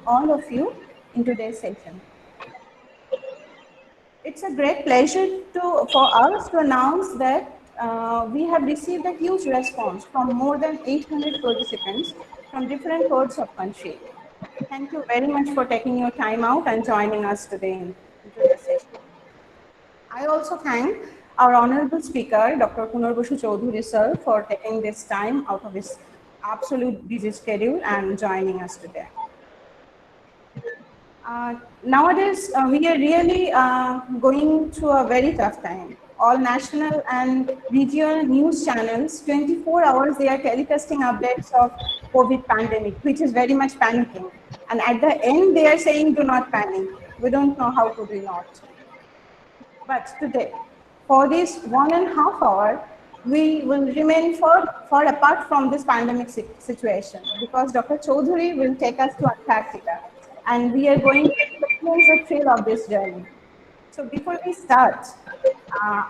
all of you in today's session. It's a great pleasure for us to announce that we have received a huge response from more than 800 participants from different parts of country. Thank you very much for taking your time out and joining us today in today's session. I also thank our honorable speaker, Dr. Kunar Basu Choudhury sir, for taking this time out of his absolute busy schedule and joining us today. Nowadays, we are really going through a very tough time. All national and regional news channels, 24 hours, they are telecasting updates of COVID pandemic, which is very much panicking. And at the end, they are saying, do not panic. We don't know how to do not. But today, for this 1.5 hours, we will remain far apart from this pandemic situation because Dr. Choudhury will take us to Antarctica and we are going to experience the thrill of this journey. So before we start,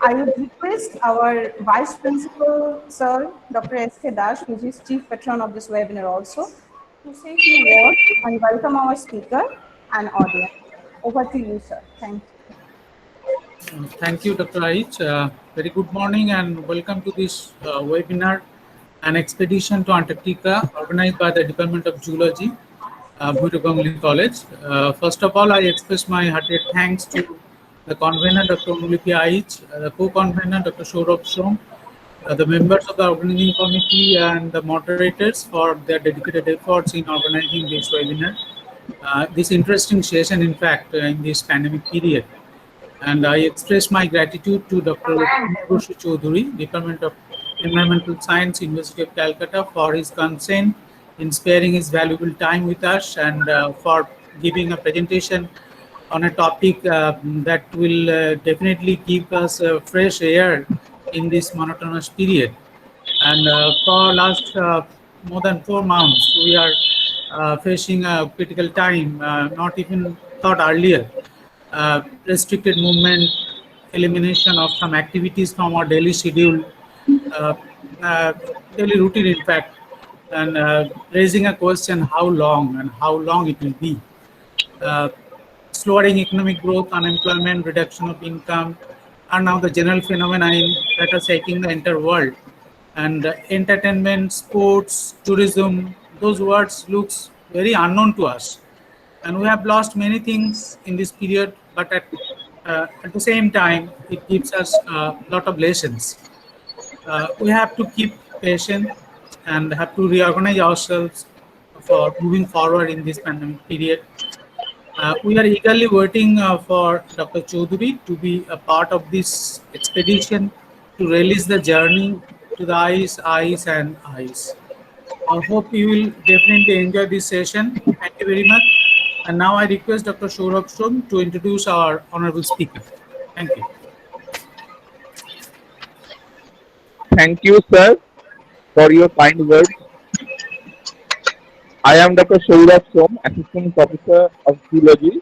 I would request our Vice Principal, Sir, Dr. S.K. Dash, who is Chief Patron of this webinar also, to say a few words and welcome our speaker and audience. Over to you, sir. Thank you. Thank you, Dr. Aich. Very good morning and welcome to this webinar, an expedition to Antarctica organized by the Department of Geology, Bhuto Ganguly College. First of all, I express my heartiest thanks to the convener, Dr. Nulipi Aich, the co-convener, Dr. Saurabh Som, the members of the organizing committee and the moderators for their dedicated efforts in organizing this webinar. This interesting session, in fact, in this pandemic period. And I express my gratitude to Dr. Basu Choudhury, Department of Environmental Science, University of Calcutta, for his consent in sparing his valuable time with us and for giving a presentation on a topic that will definitely give us fresh air in this monotonous period. And for last more than 4 months, we are facing a critical time, not even thought earlier. Restricted movement, elimination of some activities from our daily schedule, uh, daily routine, in fact, and raising a question how long it will be. Uh, Slowing economic growth, unemployment, reduction of income are now the general phenomena that are shaking the entire world. And entertainment, sports, tourism, those words looks very unknown to us. And we have lost many things in this period, but at the same time, it gives us a lot of lessons. We have to keep patient and have to reorganize ourselves for moving forward in this pandemic period. We are eagerly waiting for Dr. Choudhury to be a part of this expedition to release the journey to the ice and ice. I hope you will definitely enjoy this session. Thank you very much. And now I request Dr. Saurabh Som to introduce our honorable speaker. Thank you. Thank you, sir, for your kind words. I am Dr. Saurabh Som, Assistant Professor of Geology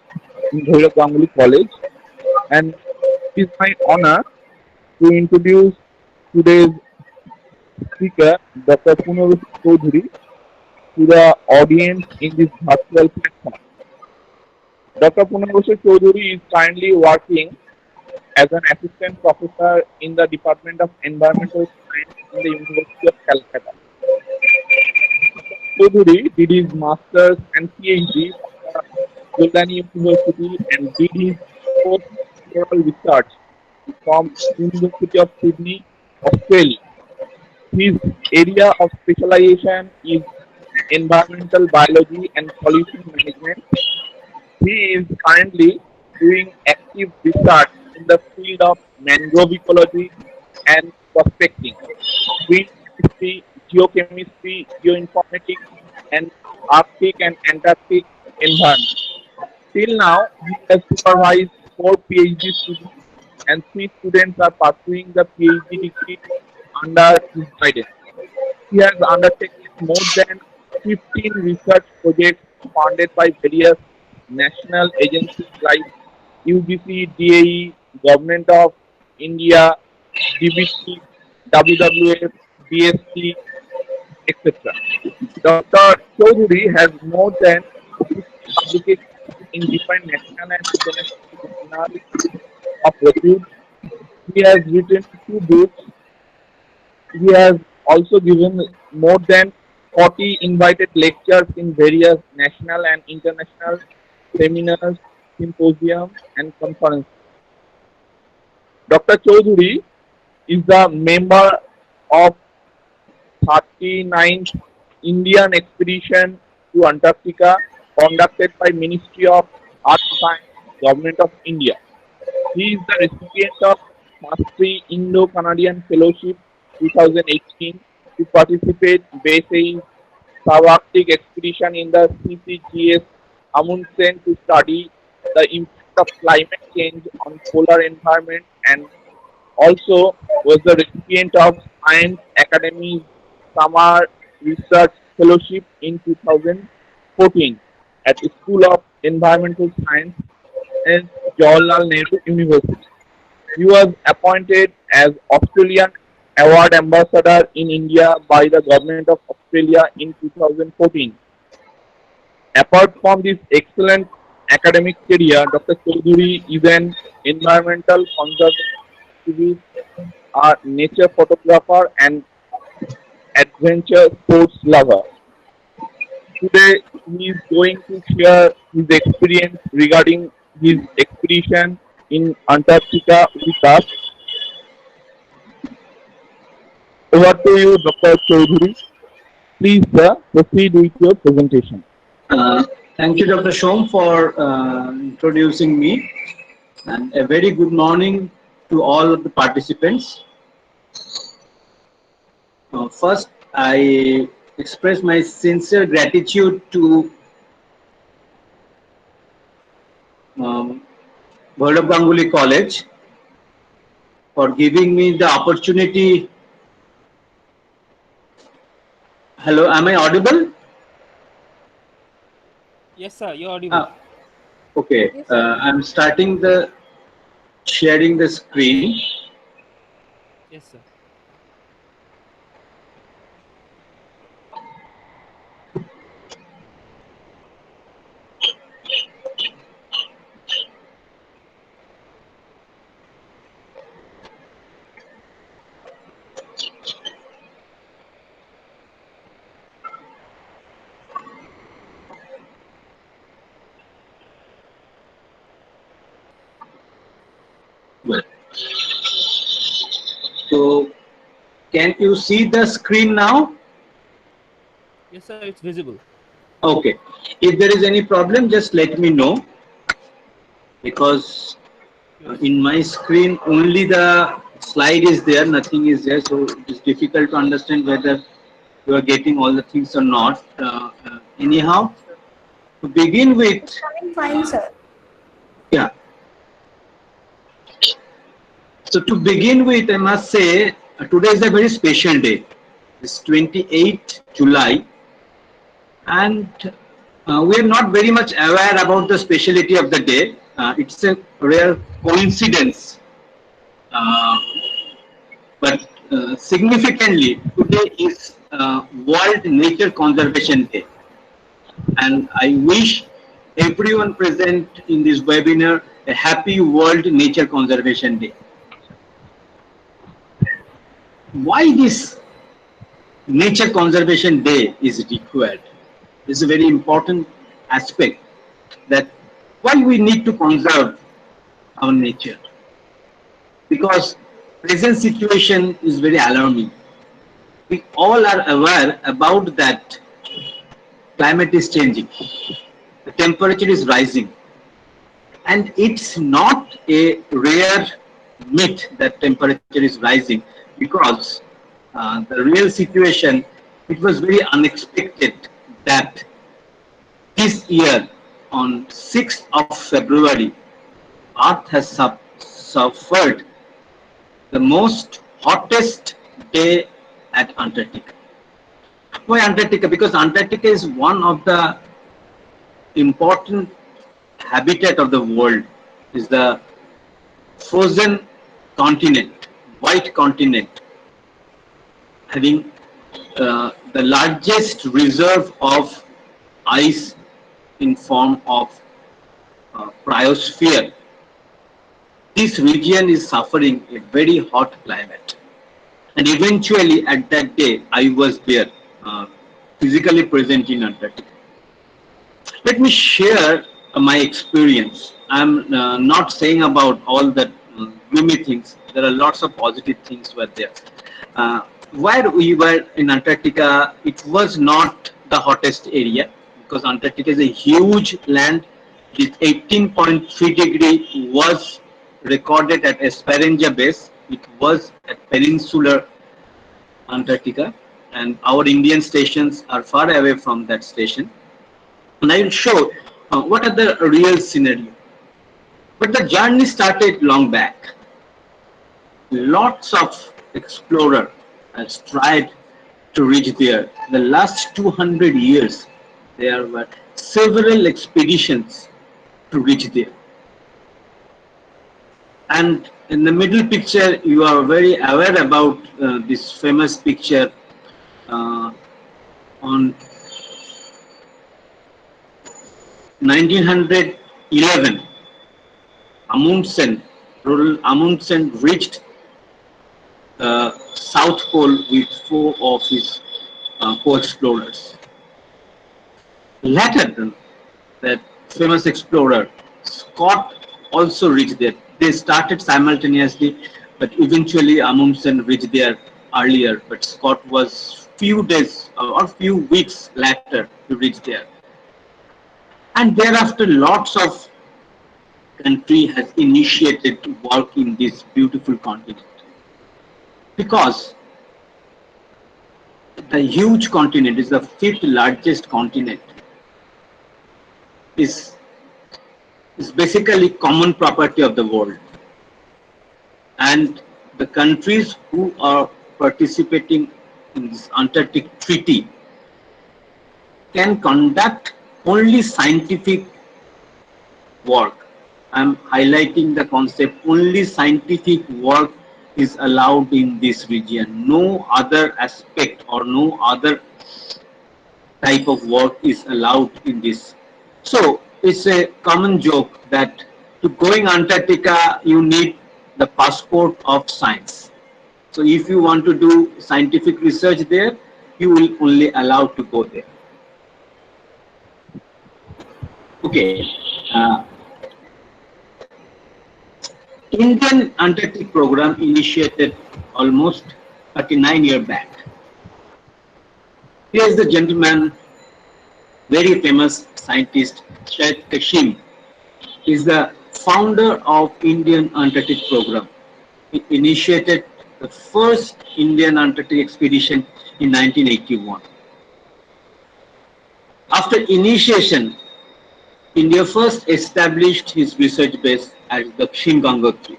in Bhuto Ganguly College, and it is my honor to introduce today's speaker, Dr. Kunar Basu Choudhury, to the audience in this virtual platform. Dr. Kunar Basu Choudhury is currently working as an assistant professor in the Department of Environmental Science in the University of Calcutta. Choudhury did his master's and PhD from Goldani University and did his postdoctoral research from University of Sydney, Australia. His area of specialization is environmental biology and pollution management. He is currently doing active research in the field of mangrove ecology and prospecting, wind chemistry, geochemistry, geoinformatics, and Arctic and Antarctic environment. Till now, he has supervised 4 PhD students and 3 students are pursuing the PhD degree under his guidance. He has undertaken more than 15 research projects funded by various national agencies like UGC, DAE, Government of India, DBT, WWF, BST, etc. Dr. Choudhury has more than 50 publications in different national and international journals of repute. He has written 2 books. He has also given more than 40 invited lectures in various national and international seminars, symposiums, and conferences. Dr. Choudhury is the member of 39th Indian expedition to Antarctica conducted by Ministry of Earth Science, Government of India. He is the recipient of Shastri Indo-Canadian Fellowship 2018 to participate basic subarctic expedition in the CCGS Amundsen to study the impact of climate change on polar environment, and also was the recipient of Science Academy's Summer Research Fellowship in 2014 at the School of Environmental Science at Jawaharlal Nehru University. He was appointed as Australian Award Ambassador in India by the Government of Australia in 2014. Apart from this excellent academic career, Dr. Choudhury is an environmental conservativist, a nature photographer, and adventure sports lover. Today, he is going to share his experience regarding his expedition in Antarctica with us. Over to you, Dr. Choudhury. Please, sir, proceed with your presentation. Uh, Thank you, Dr. Shom, for introducing me, and a very good morning to all of the participants. First, I express my sincere gratitude to Bhairav Ganguly College for giving me the opportunity. Hello, am I audible? Yes, sir, you're audible. Okay, Yes, sir. I'm starting the sharing the screen. Yes, sir. Well, so can you see the screen now? Yes, sir, it's visible. Okay. If there is any problem, just let me know, because Yes. in my screen only the slide is there, nothing is there, so it is difficult to understand whether you are getting all the things or not. Anyhow, to begin with, Coming fine, sir. yeah. So to begin with, I must say today is a very special day. It's 28th July, and we are not very much aware about the speciality of the day. It's a rare coincidence, uh, but significantly, today is World Nature Conservation Day, and I wish everyone present in this webinar a happy World Nature Conservation Day. Why this Nature Conservation Day is required? This is a very important aspect, that why we need to conserve our nature, because present situation is very alarming. We all are aware about that climate is changing, the temperature is rising, and it's not a rare myth that temperature is rising, because the real situation, it was very unexpected that this year on 6th of February, Earth has suffered the most hottest day at Antarctica. Why Antarctica? Because Antarctica is one of the important habitat of the world. Is the frozen continent, white continent, having the largest reserve of ice in form of cryosphere, this region is suffering a very hot climate. And eventually at that day, I was there, physically present in Antarctica. Let me share my experience. I'm not saying about all the gloomy things. There are lots of positive things were there. Where we were in Antarctica, it was not the hottest area because Antarctica is a huge land. This 18.3 degree was recorded at Esperanza base. It was at peninsular Antarctica, and our Indian stations are far away from that station. And I will show what are the real scenario. But the journey started long back. Lots of explorers has tried to reach there. The last 200 years, there were several expeditions to reach there. And in the middle picture, you are very aware about this famous picture on 1911. Amundsen, Roald Amundsen reached South Pole with 4 of his co-explorers. Later, that famous explorer Scott also reached there. They started simultaneously, but eventually Amundsen reached there earlier. But Scott was few days or few weeks later to reach there. And thereafter, lots of country has initiated to work in this beautiful continent, because the huge continent is the 5th largest continent, is basically common property of the world, and the countries who are participating in this Antarctic Treaty can conduct only scientific work. I'm highlighting the concept, only scientific work is allowed in this region. No other aspect or no other type of work is allowed in this. So it's a common joke that to going Antarctica, you need the passport of science. So if you want to do scientific research there, you will only allowed to go there. Okay. Indian Antarctic program initiated almost 39 years back. Here is the gentleman, very famous scientist, Syed Kashim, is the founder of Indian Antarctic program. He initiated the first Indian Antarctic expedition in 1981. After initiation, India first established his research base at Dakshin Gangotri.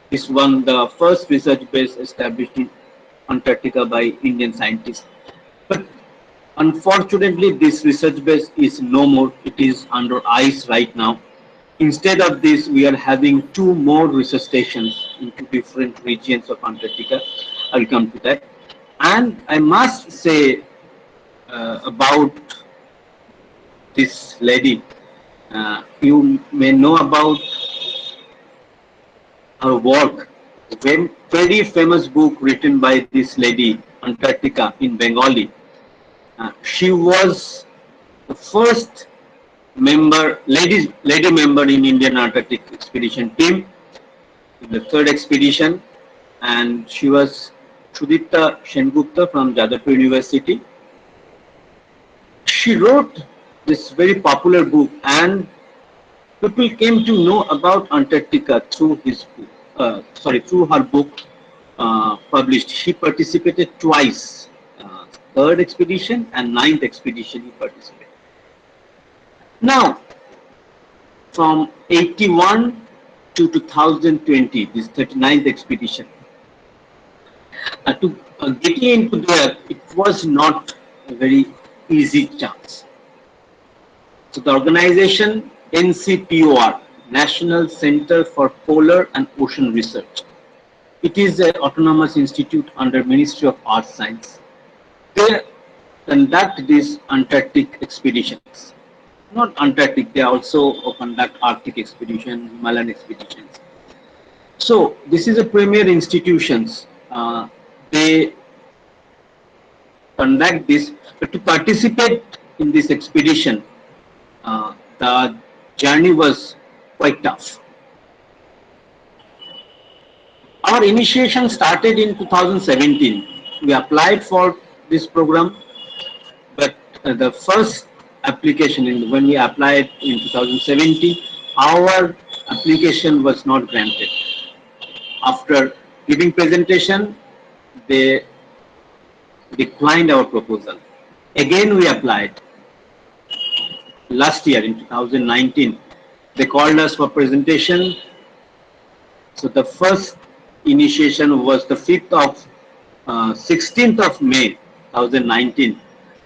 This one, the first research base established in Antarctica by Indian scientists. But unfortunately, this research base is no more. It is under ice right now. Instead of this, we are having 2 more research stations in 2 different regions of Antarctica. I will come to that. And I must say about this lady. You may know about her work. A very famous book written by this lady, Antarctica, in Bengali. She was the first member, lady member in Indian Antarctic expedition team, in the 3rd expedition, and she was Sudipta Sengupta from Jadavpur University. She wrote this very popular book, and people came to know about Antarctica through his book, through her book published. She participated twice, 3rd expedition and 9th expedition he participated. Now, from 81 to 2020, this 39th expedition, to getting into there, it was not a very easy chance. So the organization NCPOR, National Center for Polar and Ocean Research, it is an autonomous institute under Ministry of Earth Science. They conduct these Antarctic expeditions. not Antarctic, they also conduct Arctic expedition, Himalayan expeditions. So this is a premier institutions. They conduct this, but to participate in this expedition, the journey was quite tough. Our initiation started in 2017. We applied for this program, but the first application when we applied in 2017, our application was not granted. After giving presentation, they declined our proposal. Again, we applied last year in 2019. They called us for presentation. So the first initiation was the 16th of May 2019,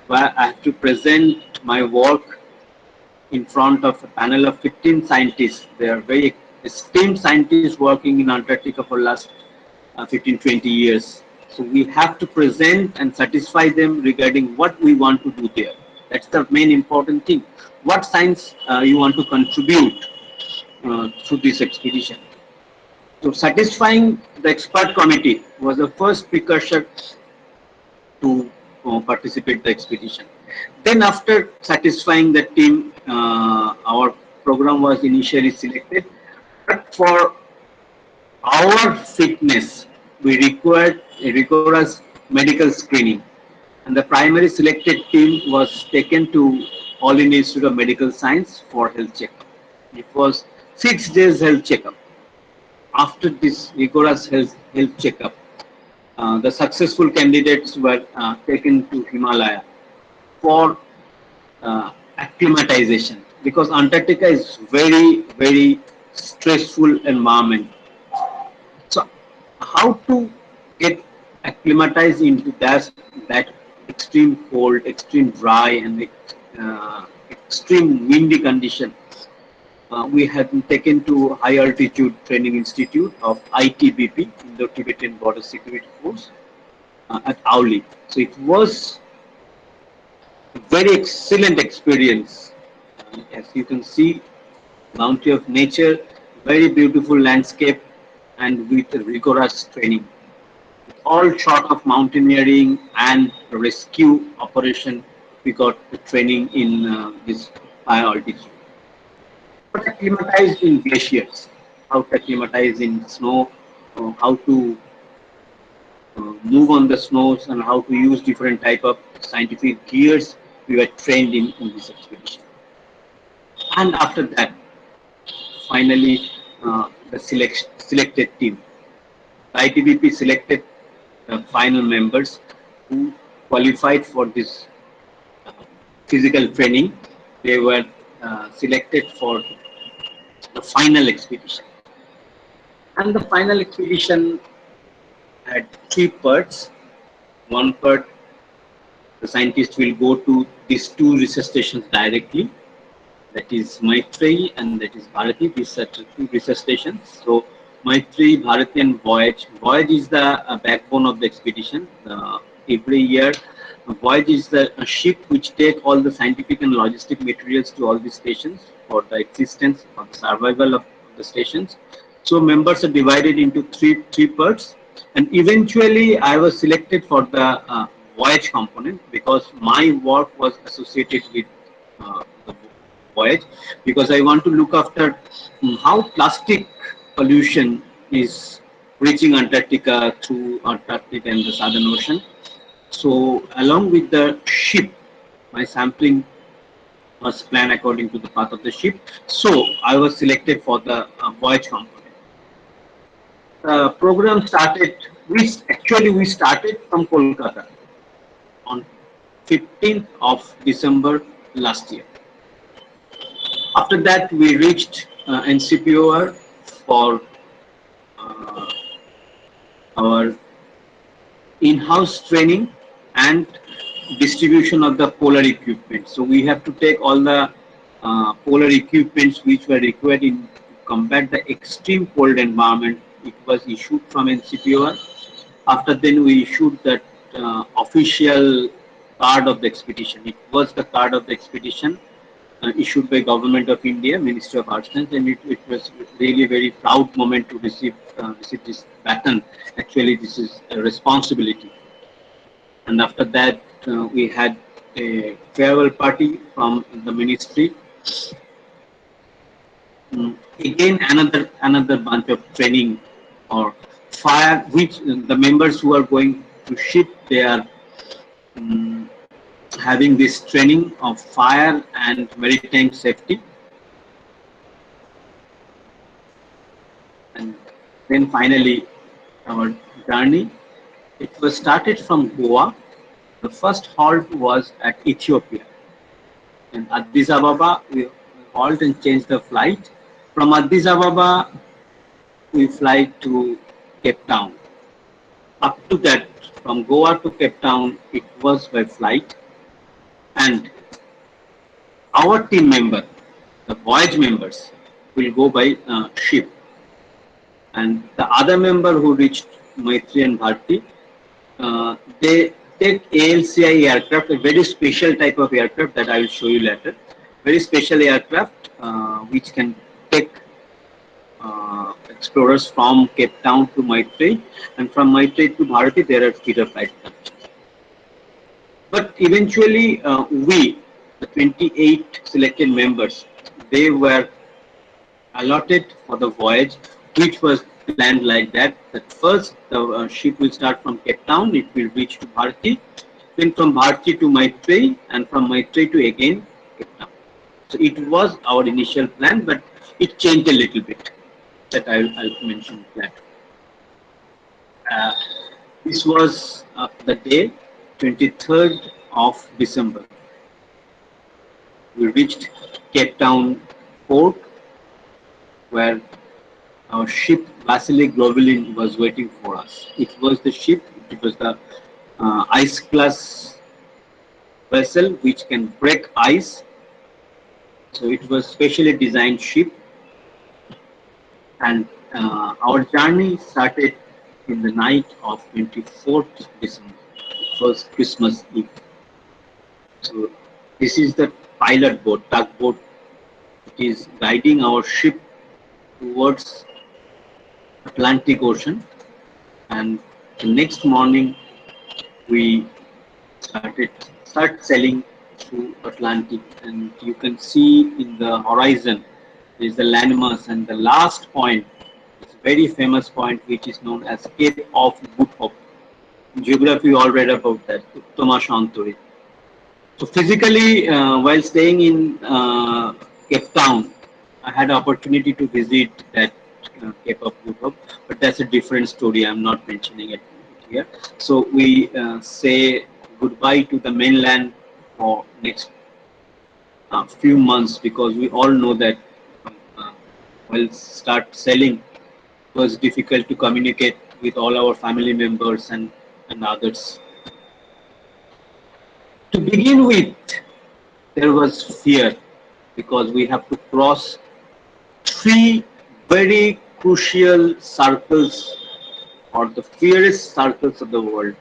where I have to present my work in front of a panel of 15 scientists. They are very esteemed scientists working in Antarctica for last 15-20 years. So we have to present and satisfy them regarding what we want to do there. That's the main important thing. What science you want to contribute through this expedition. So satisfying the expert committee was the first precursor to participate the expedition. Then after satisfying the team, our program was initially selected. But for our fitness, we required a rigorous medical screening. And the primary selected team was taken to All India Institute of Medical Science for health checkup. It was 6 days health checkup. After this rigorous health checkup, the successful candidates were taken to Himalaya for acclimatization, because Antarctica is very stressful environment. So how to get acclimatized into that extreme cold, extreme dry, and extreme windy condition? We have been taken to High Altitude Training Institute of ITBP, Indo-Tibetan Border Security Force, at Auli. So it was a very excellent experience. As you can see, bounty of nature, very beautiful landscape, and with rigorous training. All short of mountaineering and rescue operation, we got the training in this high altitude. How to acclimatize in glaciers, how to acclimatize in snow, how to move on the snows, and how to use different type of scientific gears. We were trained in this expedition. And after that, finally, the selected team. ITBP selected the final members who qualified for this physical training. They were selected for the final expedition. And the final expedition had 3 parts. One part, the scientists will go to these 2 research stations directly. That is Maitreyi and that is Bharati. These are 2 research stations. So Maitreyi, Bharati, and Voyage. Voyage is the backbone of the expedition. Every year, Voyage is the ship which take all the scientific and logistic materials to all these stations for the existence, for the survival of the stations. So members are divided into three parts, and eventually I was selected for the Voyage component because my work was associated with the Voyage, because I want to look after how plastic pollution is reaching Antarctica through Antarctic and the Southern Ocean. So along with the ship, my sampling was planned according to the path of the ship. So I was selected for the Voyage component. The program started, we started from Kolkata on 15th of December last year. After that, we reached NCPOR for our in-house training and distribution of the polar equipment. So we have to take all the polar equipments which were required in combat the extreme cold environment. It was issued from NCPOR. After then, we issued that official card of the expedition. It was the card of the expedition issued by Government of India, Ministry of Arts and Science, and it was really a very proud moment to receive this baton. Actually, this is a responsibility. And after that, we had a farewell party from the ministry. Again, another bunch of training or fire, which the members who are going to ship, they are having this training of fire and maritime safety. And then finally, our journey, it was started from Goa. The first halt was at Ethiopia. In Addis Ababa, we halt and change the flight. From Addis Ababa, we fly to Cape Town. Up to that, from Goa to Cape Town, it was by flight. And our team member, the voyage members, will go by ship. And the other member who reached Maitri and Bharti, they take ALCI aircraft, a very special type of aircraft that I will show you later. Very special aircraft which can take explorers from Cape Town to Maitri, and from Maitri to Bharati there are feeder flights. But eventually we, the 28 selected members, they were allotted for the voyage, which was planned like that. That first the ship will start from Cape Town, it will reach to Bharati, then from Bharati to Maitri, and from Maitri to again Cape Town. So it was our initial plan, but it changed a little bit. That I'll mention that. This was the day, 23rd of December. We reached Cape Town port, where our ship Vasily Globalin was waiting for us. It was the ship, it was the ice class vessel which can break ice. So it was specially designed ship. And our journey started in the night of 24th December. It was Christmas Eve. So this is the pilot boat, tugboat. It is guiding our ship towards Atlantic Ocean. And the next morning we start sailing through Atlantic, and you can see in the horizon is the landmass, and the last point is a very famous point which is known as Cape of Good Hope. In geography, you all read about that, Uttama Shanturi. So physically, while staying in Cape Town, I had opportunity to visit that Cape of Good Hope, but that's a different story. I'm not mentioning it here. So we say goodbye to the mainland for next few months, because we all know that while start selling, it was difficult to communicate with all our family members and others. To begin with, there was fear, because we have to cross 3 very crucial circles, or the fiercest circles of the world,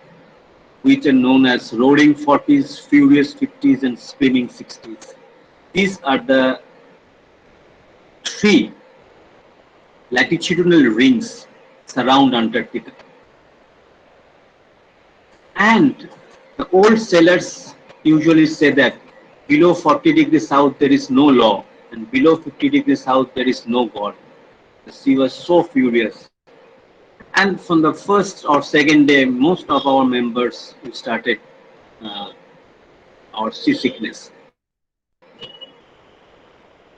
which are known as Roaring 40s, Furious 50s, and Screaming 60s. These are the 3 latitudinal rings surround Antarctica. And the old sailors usually say that below 40 degrees south there is no law, and below 50 degrees south there is no God. The sea was so furious. And from the first or second day, most of our members started our seasickness.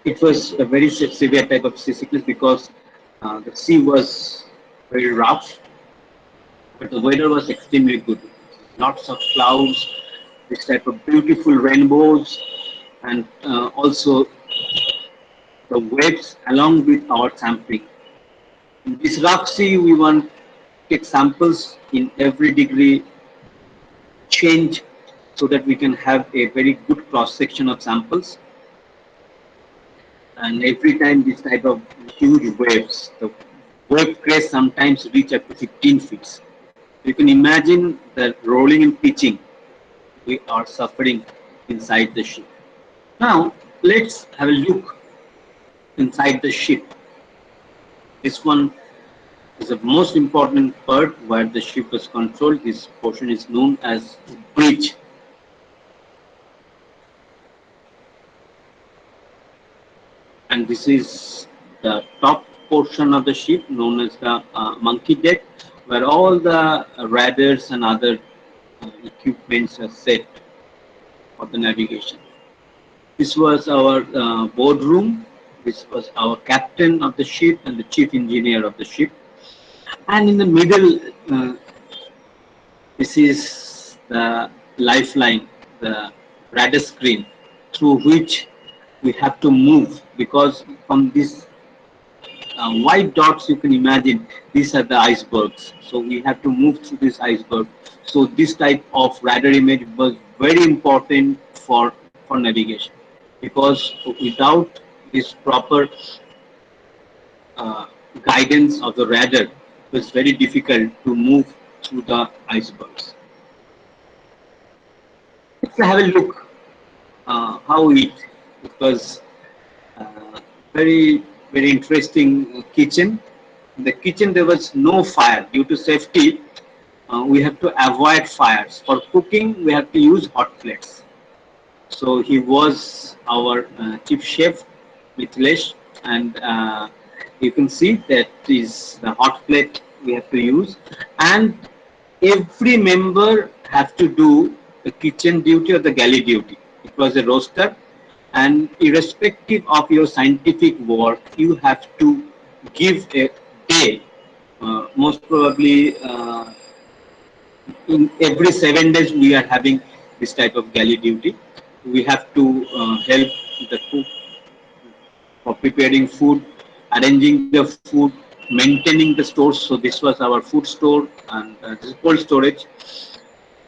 It was a very severe type of seasickness, because the sea was very rough, but the weather was extremely good. Lots of clouds, this type of beautiful rainbows, and also the waves along with our sampling. In this rock sea, we want to take samples in every degree change, so that we can have a very good cross section of samples. And every time this type of huge waves, the wave crest sometimes reach up to 15 feet. You can imagine the rolling and pitching we are suffering inside the ship. Now, let's have a look inside the ship. This one is the most important part where the ship is controlled. This portion is known as bridge. And this is the top portion of the ship known as the monkey deck, where all the radars and other equipments are set for the navigation. This was our boardroom. This was our captain of the ship and the chief engineer of the ship. And in the middle, this is the lifeline, the radar screen through which we have to move, because from this white dots you can imagine these are the icebergs. So we have to move through this iceberg. So this type of radar image was very important for navigation, because without this proper guidance of the radar, it was very difficult to move through the icebergs. Let's have a look how it was very interesting kitchen. In the kitchen there was no fire due to safety. We have to avoid fires. For cooking we have to use hot plates. So he was our chief chef, Mithilesh, and you can see that is the hot plate we have to use, and every member have to do the kitchen duty or the galley duty. It was a roster, and irrespective of your scientific work, you have to give a day, most probably in every 7 days we are having this type of galley duty. We have to help the cook for preparing food, arranging the food, maintaining the stores. So this was our food store, and this is cold storage,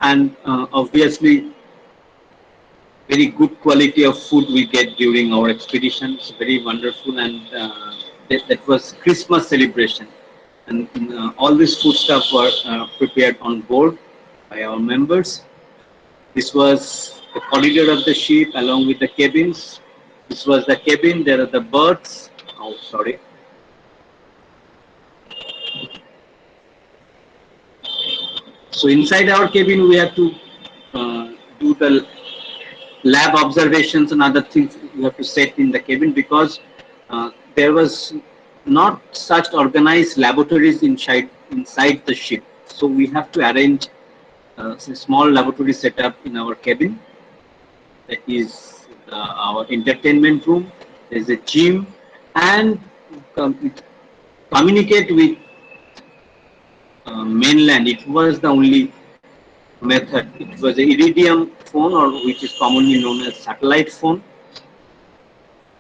and obviously very good quality of food we get during our expedition. It's very wonderful, and that was Christmas celebration, and all this food stuff were prepared on board by our members. This was the corridor of the ship along with the cabins. This was the cabin. There are the berths. Oh, sorry. So inside our cabin, we have to do the lab observations and other things we have to set in the cabin, because there was not such organized laboratories inside the ship. So we have to arrange a small laboratory setup in our cabin. That is our entertainment room. There is a gym, and communicate with mainland. It was the only method. It was a iridium phone, or which is commonly known as satellite phone.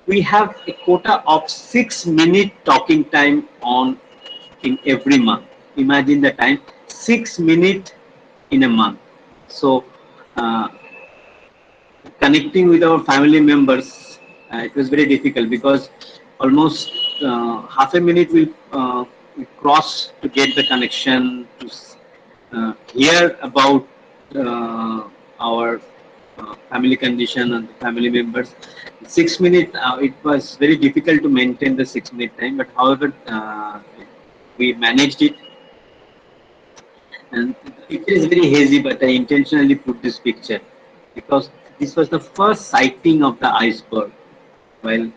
We have a quota of 6-minute talking time on in every month. Imagine the time, 6 minutes in a month. So connecting with our family members, it was very difficult, because almost half a minute will cross to get the connection, to hear about our family condition and the family members. 6 minutes, it was very difficult to maintain the 6-minute time, but however we managed it. And it is very hazy, but I intentionally put this picture because this was the first sighting of the iceberg. While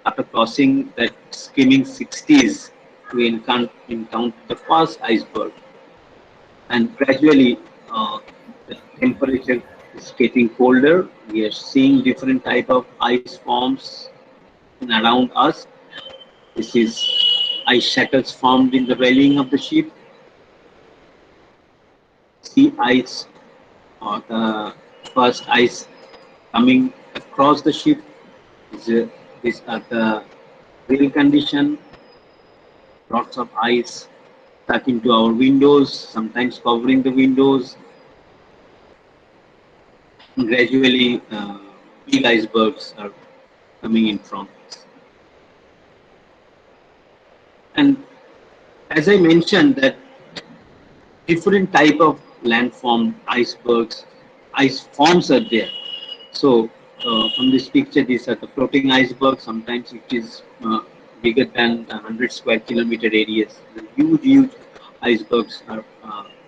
after crossing that screaming 60s, we encountered the first iceberg, and gradually the temperature is getting colder. We are seeing different type of ice forms around us. This is ice shackles formed in the railing of the ship. Sea ice, or the first ice coming across the ship. These are the real condition. Lots of ice stuck into our windows, sometimes covering the windows. Gradually, big icebergs are coming in front. And as I mentioned, that different type of landform icebergs, ice forms are there. So from this picture, these are the floating icebergs. Sometimes it is bigger than 100 square kilometer areas. The huge icebergs are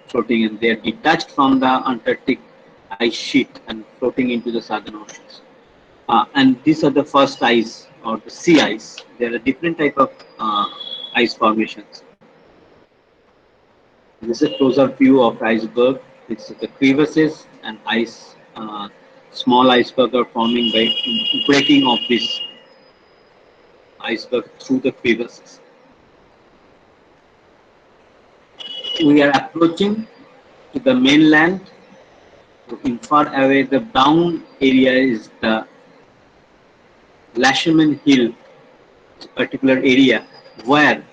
floating, and they are detached from the Antarctic ice sheet and floating into the southern oceans. And these are the first ice or the sea ice. There are different type of ice formations. This is a closer view of iceberg. It's the crevasses and ice. Small iceberg are forming by breaking of this iceberg through the crevasses. We are approaching to the mainland. In far away, the brown area is the Lasherman Hill, particular area where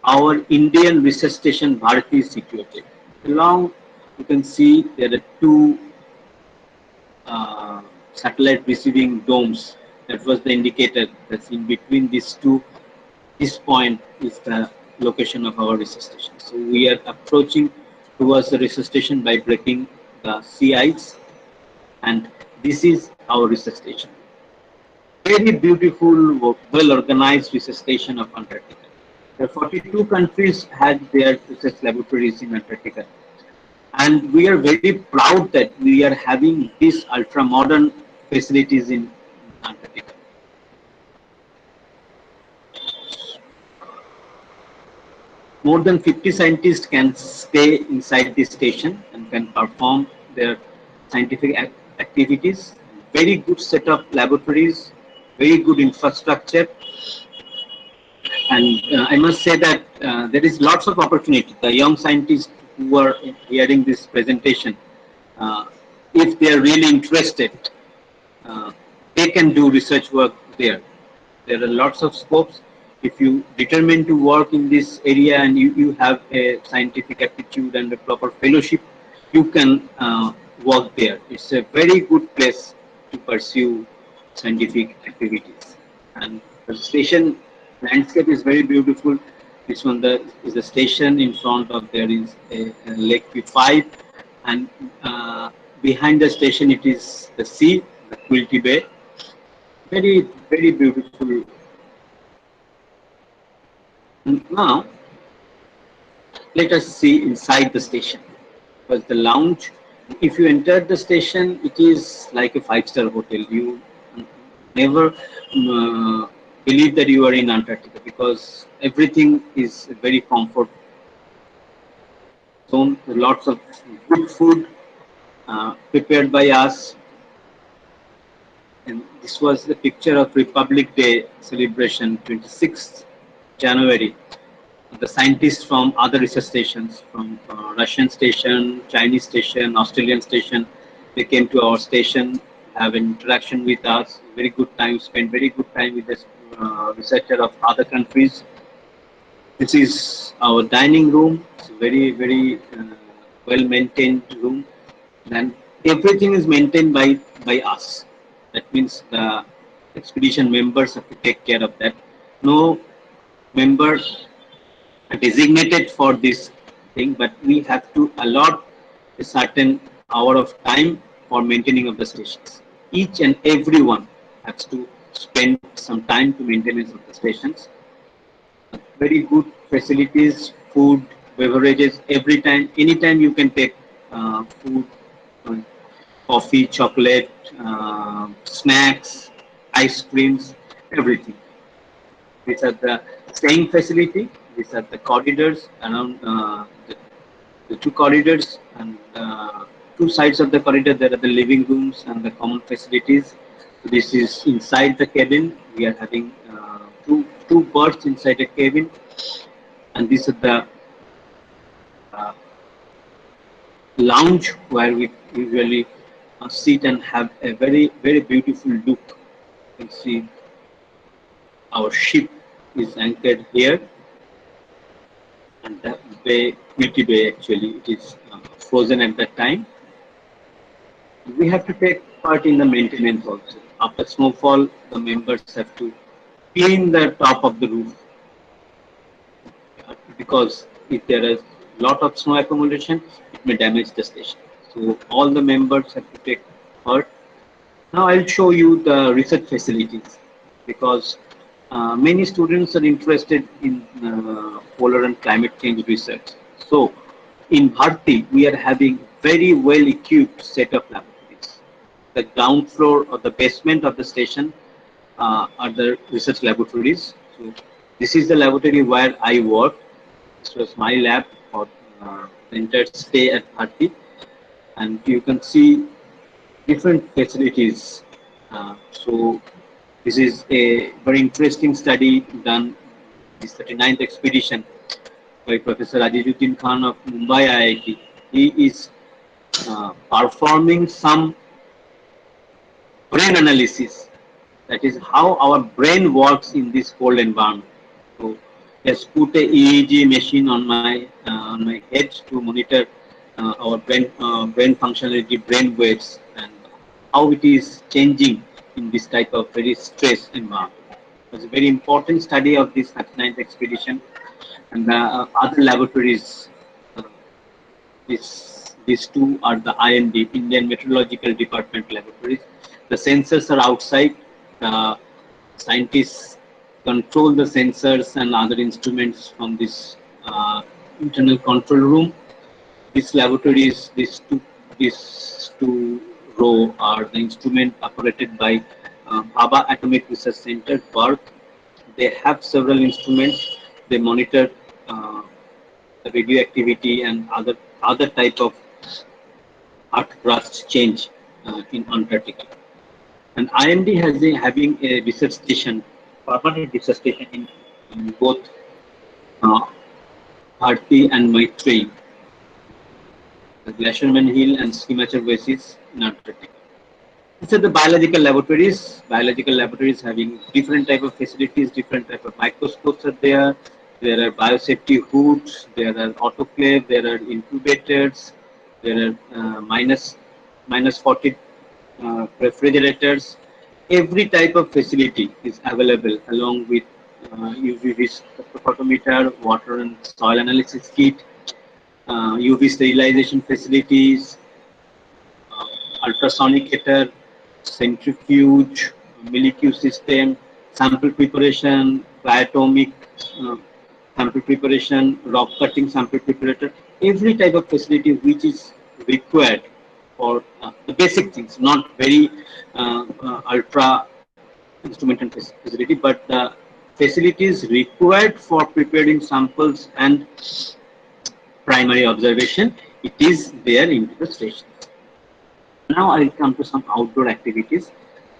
our Indian research station Bharati is situated. Along, you can see there are two satellite receiving domes. That was the indicator that's in between these two. This point is the location of our research station. So we are approaching towards the research station by breaking the sea ice, and this is our research station. Very beautiful, well organized research station of Antarctica. The 42 countries had their research laboratories in Antarctica. And we are very proud that we are having these ultra modern facilities in Antarctica. More than 50 scientists can stay inside this station and can perform their scientific activities. Very good set of laboratories, very good infrastructure. And I must say that there is lots of opportunity. The young scientists who are hearing this presentation, if they are really interested, they can do research work there. There are lots of scopes. If you determine to work in this area and you have a scientific aptitude and a proper fellowship, you can work there. It's a very good place to pursue scientific activities. And the station landscape is very beautiful. This one is the station. In front of there is a Lake P5, and behind the station it is the sea, the Quilty Bay. Very beautiful. Now let us see inside the station. Because the lounge, if you enter the station, it is like a 5-star hotel. You never believe that you are in Antarctica, because everything is very comfort zone. Lots of good food prepared by us. And this was the picture of Republic Day celebration, 26th January. The scientists from other research stations, from Russian station, Chinese station, Australian station, they came to our station, have an interaction with us. Very good time, spent very good time with this researcher of other countries. This is our dining room. It's a very well maintained room, and everything is maintained by us. That means the expedition members have to take care of that. No member designated for this thing, but we have to allot a certain hour of time for maintaining of the stations. Each and everyone has to spend some time to maintenance of the stations. Very good facilities, food, beverages, every time, anytime you can take food, coffee, chocolate, snacks, ice creams, everything. These are the staying facility. These are the corridors around the two corridors, and two sides of the corridor there are the living rooms and the common facilities. So this is inside the cabin. We are having two berths inside a cabin, and this is the lounge where we usually sit and have a very beautiful look. You can see our ship is anchored here, and the bay, Quilty Bay, actually it is frozen at that time. We have to take part in the maintenance also. After snowfall, the members have to clean the top of the roof, because if there is lot of snow accumulation, it may damage the station. So all the members have to take part. Now I'll show you the research facilities because many students are interested in polar and climate change research. So in Bharti, we are having very well equipped set of laboratories. The ground floor or the basement of the station are the research laboratories. So this is the laboratory where I worked. This was my lab for the entire stay at Bharti, and you can see different facilities. So this is a very interesting study done this 39th expedition by Professor Azizuddin Khan of Mumbai IIT. He is performing some brain analysis. That is how our brain works in this cold environment. So he has put a EEG machine on my head to monitor our brain functionality, brain waves, and how it is changing in this type of very stress environment. It was a very important study of this 39th expedition, and the other laboratories. These two are the IMD, Indian Meteorological Department laboratories. The sensors are outside. Scientists control the sensors and other instruments from this internal control room. These laboratories, these two row are the instrument operated by Bhabha Atomic Research Center, BARC. They have several instruments. They monitor the radioactivity and other type of earth crust change in Antarctica. And IMD has having a research station, permanent research station in both uh, Bharti and Maitreyi, the Glacierman Hill and Skimachar Oasis in Antarctica. These are the biological laboratories. Biological laboratories having different type of facilities, different type of microscopes are there. There are biosafety hoods, there are autoclave, there are incubators, there are minus 40 refrigerators. Every type of facility is available along with UV spectrophotometer, water and soil analysis kit, UV sterilization facilities, ultrasonicator, centrifuge, milq system, sample preparation, diatomic uh, sample preparation, rock cutting sample preparator, every type of facility which is required for the basic things, not very ultra instrument and facility, but the facilities required for preparing samples and primary observation, it is there into the station. Now I will come to some outdoor activities.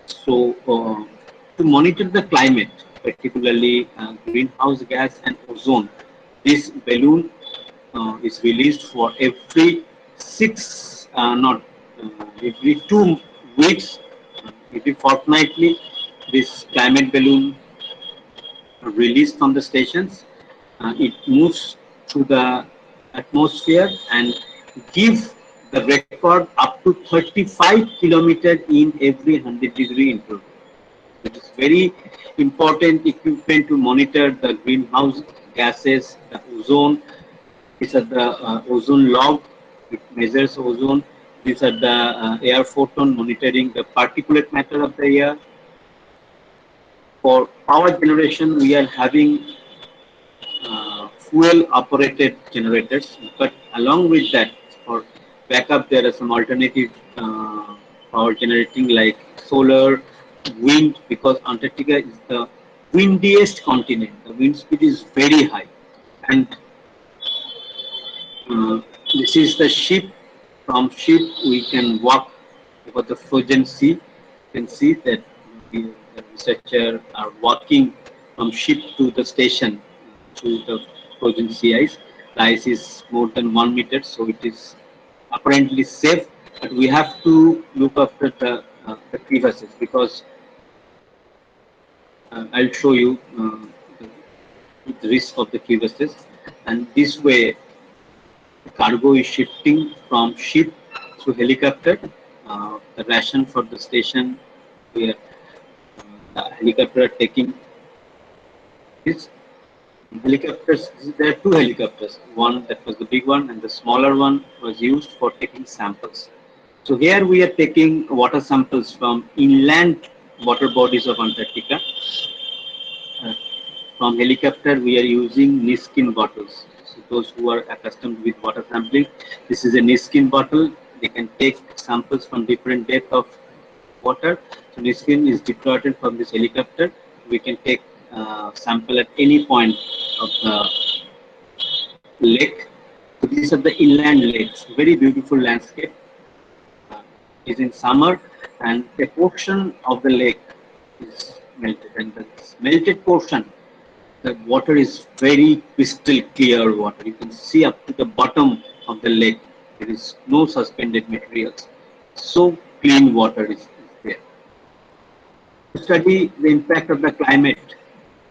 So to monitor the climate, particularly greenhouse gas and ozone, this balloon is released for every not every 2 weeks, every fortnightly. This climate balloon released from the stations. It moves through the atmosphere and give the record up to 35 kilometers in every 100-degree interval. It is very important equipment to monitor the greenhouse gases, the ozone. These are the ozone log, it measures ozone. These are the air photon monitoring the particulate matter of the air. For power generation, we are having fuel operated generators, but along with that, for backup, there are some alternative power generating like solar, wind, because Antarctica is the windiest continent. The wind speed is very high, and this is the ship. From ship, we can walk over the frozen sea. You can see that the researchers are walking from ship to the station through the frozen sea ice. The ice is more than 1 meter, so it is apparently safe. But we have to look after the crevasses because I'll show you the risk of the crevasses. And this way, cargo is shifting from ship through helicopter. The ration for the station where the helicopter taking this helicopters. There are two helicopters. One that was the big one, and the smaller one was used for taking samples. So here we are taking water samples from inland water bodies of Antarctica. Uh, from helicopter, we are using Niskin bottles. So those who are accustomed with water sampling, this is a Niskin bottle. They can take samples from different depth of water. So Niskin is deployed from this helicopter. We can take sample at any point of the lake. So these are the inland lakes, very beautiful landscape. Is in summer, and a portion of the lake is melted, and the melted portion, the water is very crystal clear water. You can see up to the bottom of the lake. There is no suspended materials. So clean water is there. To study the impact of the climate,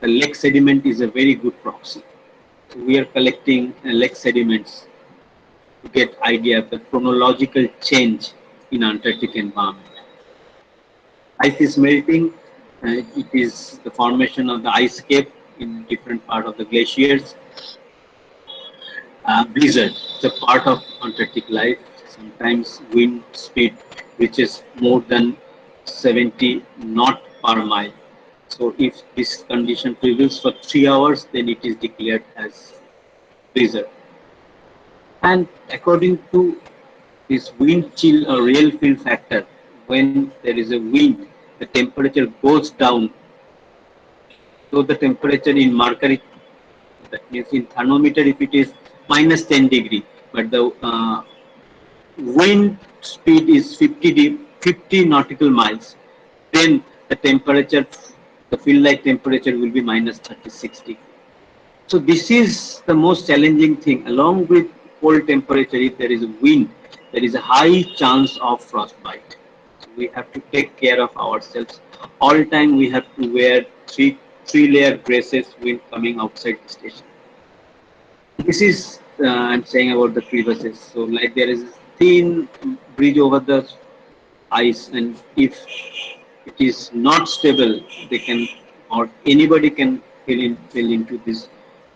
the lake sediment is a very good proxy. So we are collecting lake sediments to get idea of the chronological change in Antarctic environment. Ice is melting. It is the formation of the ice cap in different part of the glaciers. Blizzard, it's a part of Antarctic life. Sometimes wind speed reaches more than 70 knot per mile. So if this condition prevails for 3 hours, then it is declared as blizzard. And according to this wind chill or real field factor, when there is a wind, the temperature goes down. So the temperature in mercury, that means in thermometer, if it is minus 10 degree, but the wind speed is 50 nautical miles, then the temperature, the field light temperature will be minus 36 degree. So this is the most challenging thing. Along with cold temperature, if there is a wind, there is a high chance of frostbite. So we have to take care of ourselves. All time we have to wear three-layer braces when coming outside the station. This is I'm saying about the crevasses. So like there is a thin bridge over the ice, and if it is not stable, they can, or anybody can fill into these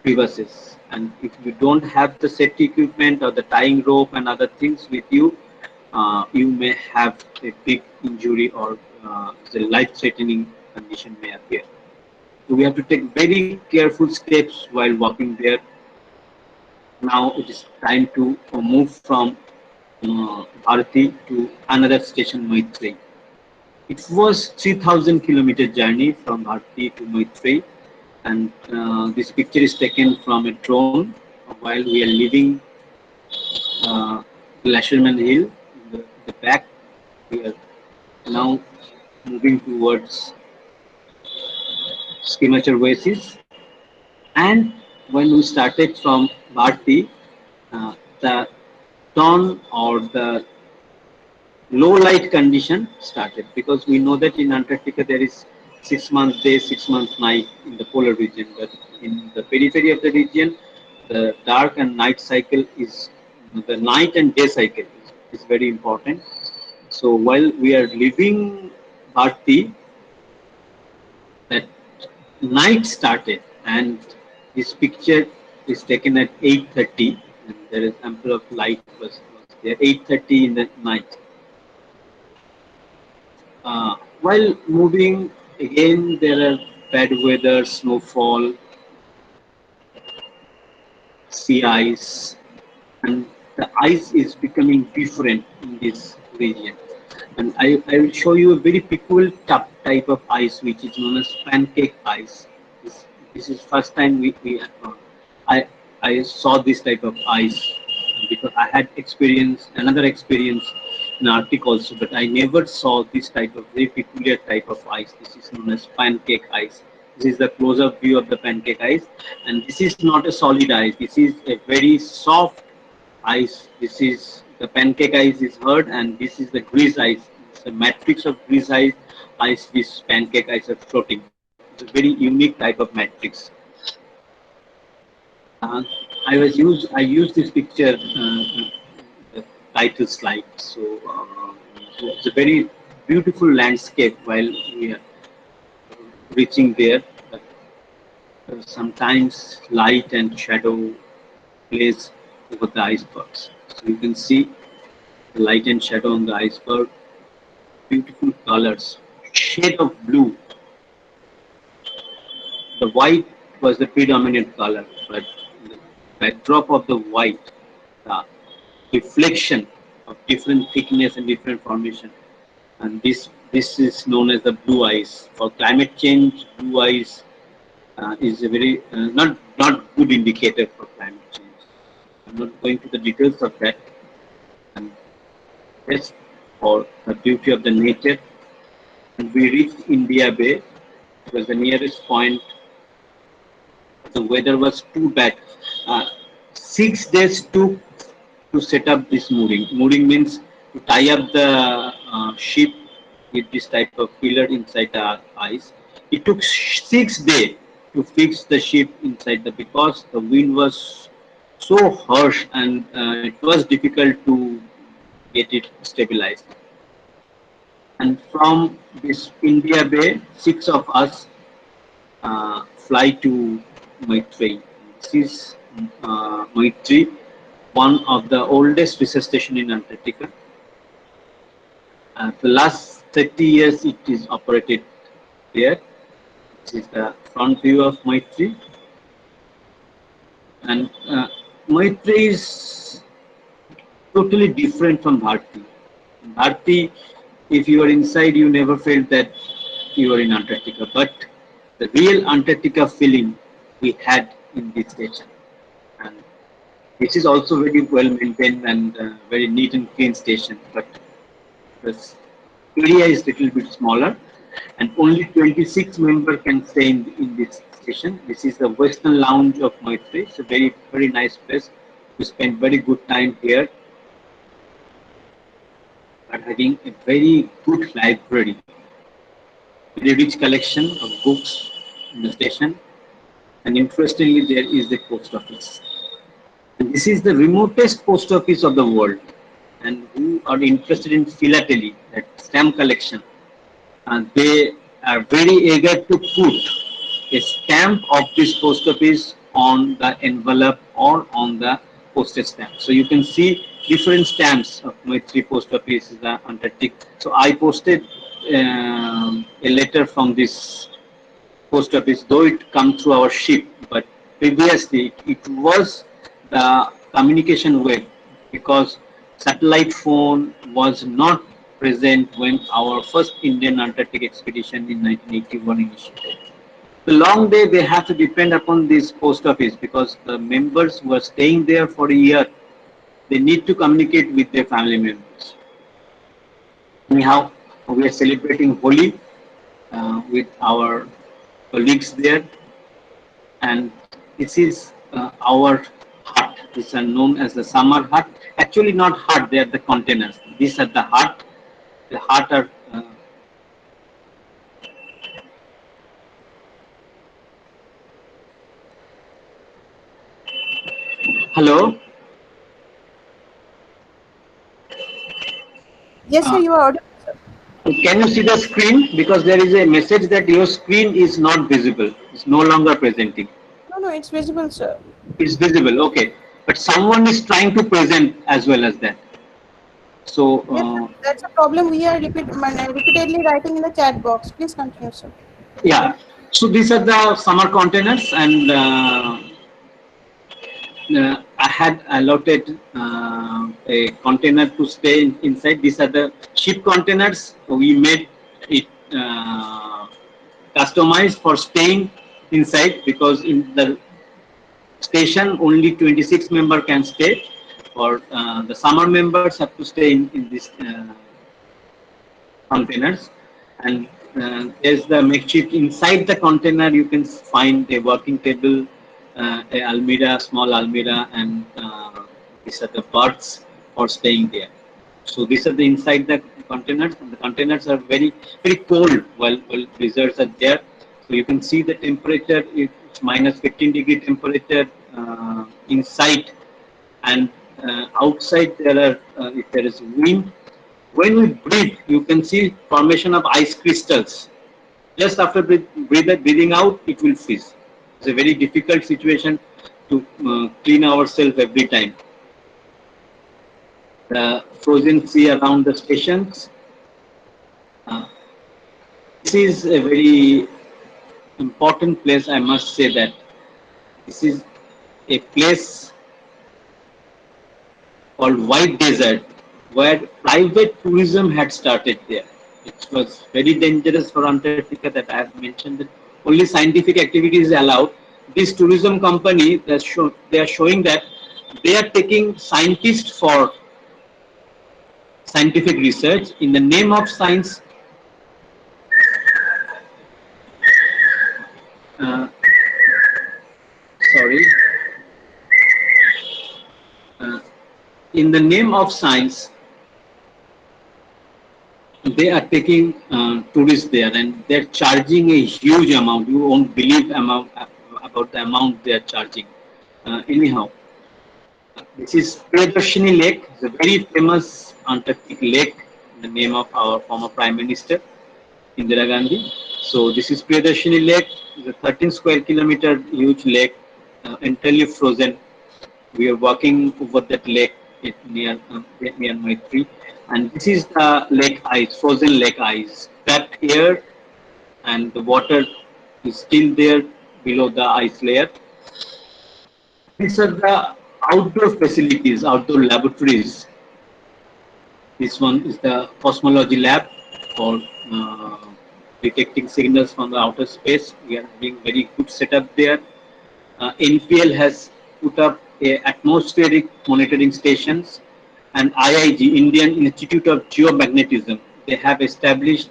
crevasses. And if you don't have the safety equipment or the tying rope and other things with you, you may have a big injury, or the life-threatening condition may appear. So we have to take very careful steps while walking there. Now it is time to move from Bharati to another station, Maitri. It was 3,000-kilometer journey from Bharati to Maitri, and this picture is taken from a drone while we are leaving Glasherman Hill. The back, we are now moving towards Skimachar Oasis. And when we started from Bharati, the dawn or the low light condition started, because we know that in Antarctica there is 6 months day, 6 months night in the polar region, but in the periphery of the region, the dark and night cycle is, the night and day cycle is very important. So while we are leaving Bharati, that night started, and this picture is taken at 8:30, and there is ample of light was there, 8:30 in the night. While moving, again there are bad weather, snowfall, sea ice, and the ice is becoming different in this region. And I will show you a very peculiar type of ice, which is known as pancake ice. This is first time I I saw this type of ice, because I had another experience in Arctic also, but I never saw this type of very peculiar type of ice. This is known as pancake ice. This is the close-up view of the pancake ice, and this is not a solid ice. This is a very soft ice. This is the pancake ice is hard, and this is the grease ice. It's a matrix of grease ice. This pancake ice are floating. It's a very unique type of matrix. I used this picture, the title slide. So it's a very beautiful landscape while we are reaching there. But sometimes light and shadow plays over the icebergs. So you can see light and shadow on the iceberg, beautiful colors, shade of blue. The white was the predominant color, but the backdrop of the white, the reflection of different thickness and different formation, and this is known as the blue ice. For climate change, blue ice is a very not good indicator for climate change. I'm not going to the details of that. And just for the beauty of the nature, and we reached India Bay. It was the nearest point. The weather was too bad. 6 days took to set up this mooring. Mooring means to tie up the ship with this type of pillar inside the ice. It took 6 days to fix the ship inside the, because the wind was so harsh, and it was difficult to get it stabilized. And from this India Bay, 6 of us fly to Maitri. This is Maitri, one of the oldest research station in Antarctica. The last 30 years it is operated there. This is the front view of Maitri. And Maitri is totally different from Bharti. Bharti, if you are inside, you never felt that you are in Antarctica. But the real Antarctica feeling we had in this station. And this is also very well maintained and very neat and clean station. But the area is little bit smaller, and only 26 members can stay in this station. This is the Western Lounge of Maitri. It's a very nice place. We spend very good time here. But having a very good library, very rich collection of books in the station, and interestingly, there is the post office. And this is the remotest post office of the world. And who are interested in philately, that stamp collection, and they are very eager to put a stamp of this post office on the envelope or on the postage stamp. So you can see different stamps of Maitri post office, the Antarctic. So I posted a letter from this post office, though it come through our ship, but previously it was the communication way, because satellite phone was not present when our first Indian Antarctic expedition in 1981 initiated. The long day they have to depend upon this post office, because the members who are staying there for a year, they need to communicate with their family members. Anyhow, we are celebrating Holi with our colleagues there, and this is our hut. These are known as the summer hut. Actually, not hut; they are the containers. These are the hut. The hut are hello. Yes, sir, you are audible, sir. Can you see the screen? Because there is a message that your screen is not visible. It's no longer presenting. No, it's visible, sir. It's visible, okay. But someone is trying to present as well as that. So, Yes, sir, that's a problem we are repeatedly writing in the chat box. Please continue, sir. yeah. So these are the summer containers, and I had allotted a container to stay inside. These are the ship containers. We made it customized for staying inside, because in the station only 26 members can stay, or the summer members have to stay in these containers. And there's the makeshift. Inside the container you can find a working table, a almirah, small almirah, and these are the berths for staying there. So these are the inside the containers, and the containers are very cold while blizzards are there. So you can see the temperature, it's minus 15-degree temperature inside, and outside there are if there is wind, when we breathe you can see formation of ice crystals. Just after breathing out, it will freeze. It's a very difficult situation to clean ourselves every time. the frozen sea around the stations. Uh, this is a very important place. I must say that this is a place called White Desert, where private tourism had started there. It was very dangerous for Antarctica that I have mentioned that only scientific activity is allowed. This tourism company, they are showing that they are taking scientists for scientific research in the name of science. Uh, sorry. Uh, in the name of science, they are taking tourists there, and they're charging a huge amount. You won't believe about the amount they are charging. Anyhow, this is Priyadarshini Lake. It's a very famous Antarctic lake in the name of our former Prime Minister Indira Gandhi. So this is Priyadarshini Lake. It's a 13 square kilometer huge lake, entirely frozen. We are walking over that lake near Maitri, and this is the lake ice, frozen lake ice, trapped here, and the water is still there below the ice layer. These are the outdoor facilities, outdoor laboratories. This one is the cosmology lab for detecting signals from the outer space. We are doing very good setup there. NPL has put up atmospheric monitoring stations, and IIG, Indian Institute of Geomagnetism, they have established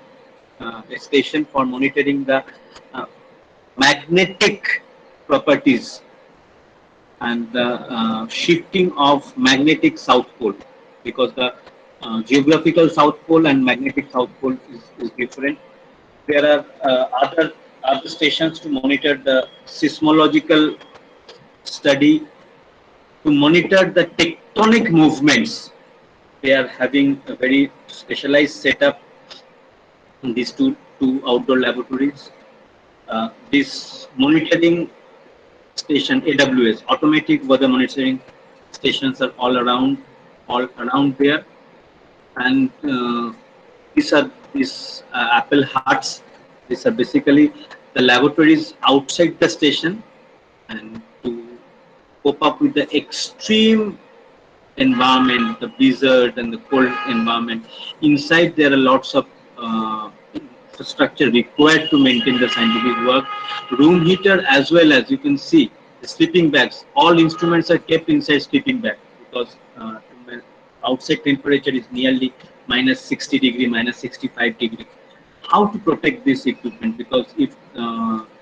a station for monitoring the magnetic properties and the shifting of magnetic south pole, because the geographical south pole and magnetic south pole is different. There are other stations to monitor the seismological study, to monitor the tectonic movements. They are having a very specialized setup in these two outdoor laboratories. This monitoring station, AWS, automatic weather monitoring stations, are all around there, and these Apple Hearts. These are basically the laboratories outside the station, and to cope up with the extreme environment, the blizzard and the cold environment. Inside there are lots of infrastructure required to maintain the scientific work. Room heater, as well as you can see the sleeping bags. All instruments are kept inside sleeping bag, because outside temperature is nearly minus 60 degree, minus 65 degree. How to protect this equipment? Because if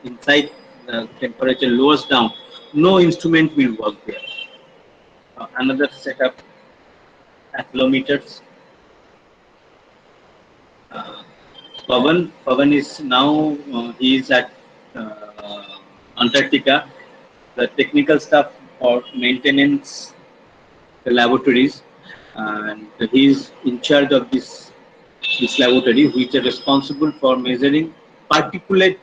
inside the temperature lowers down, no instrument will work there. Another setup, accelerometers. Pavan is now he is at Antarctica. The technical staff for maintenance the laboratories, and he is in charge of this laboratory, which are responsible for measuring particulate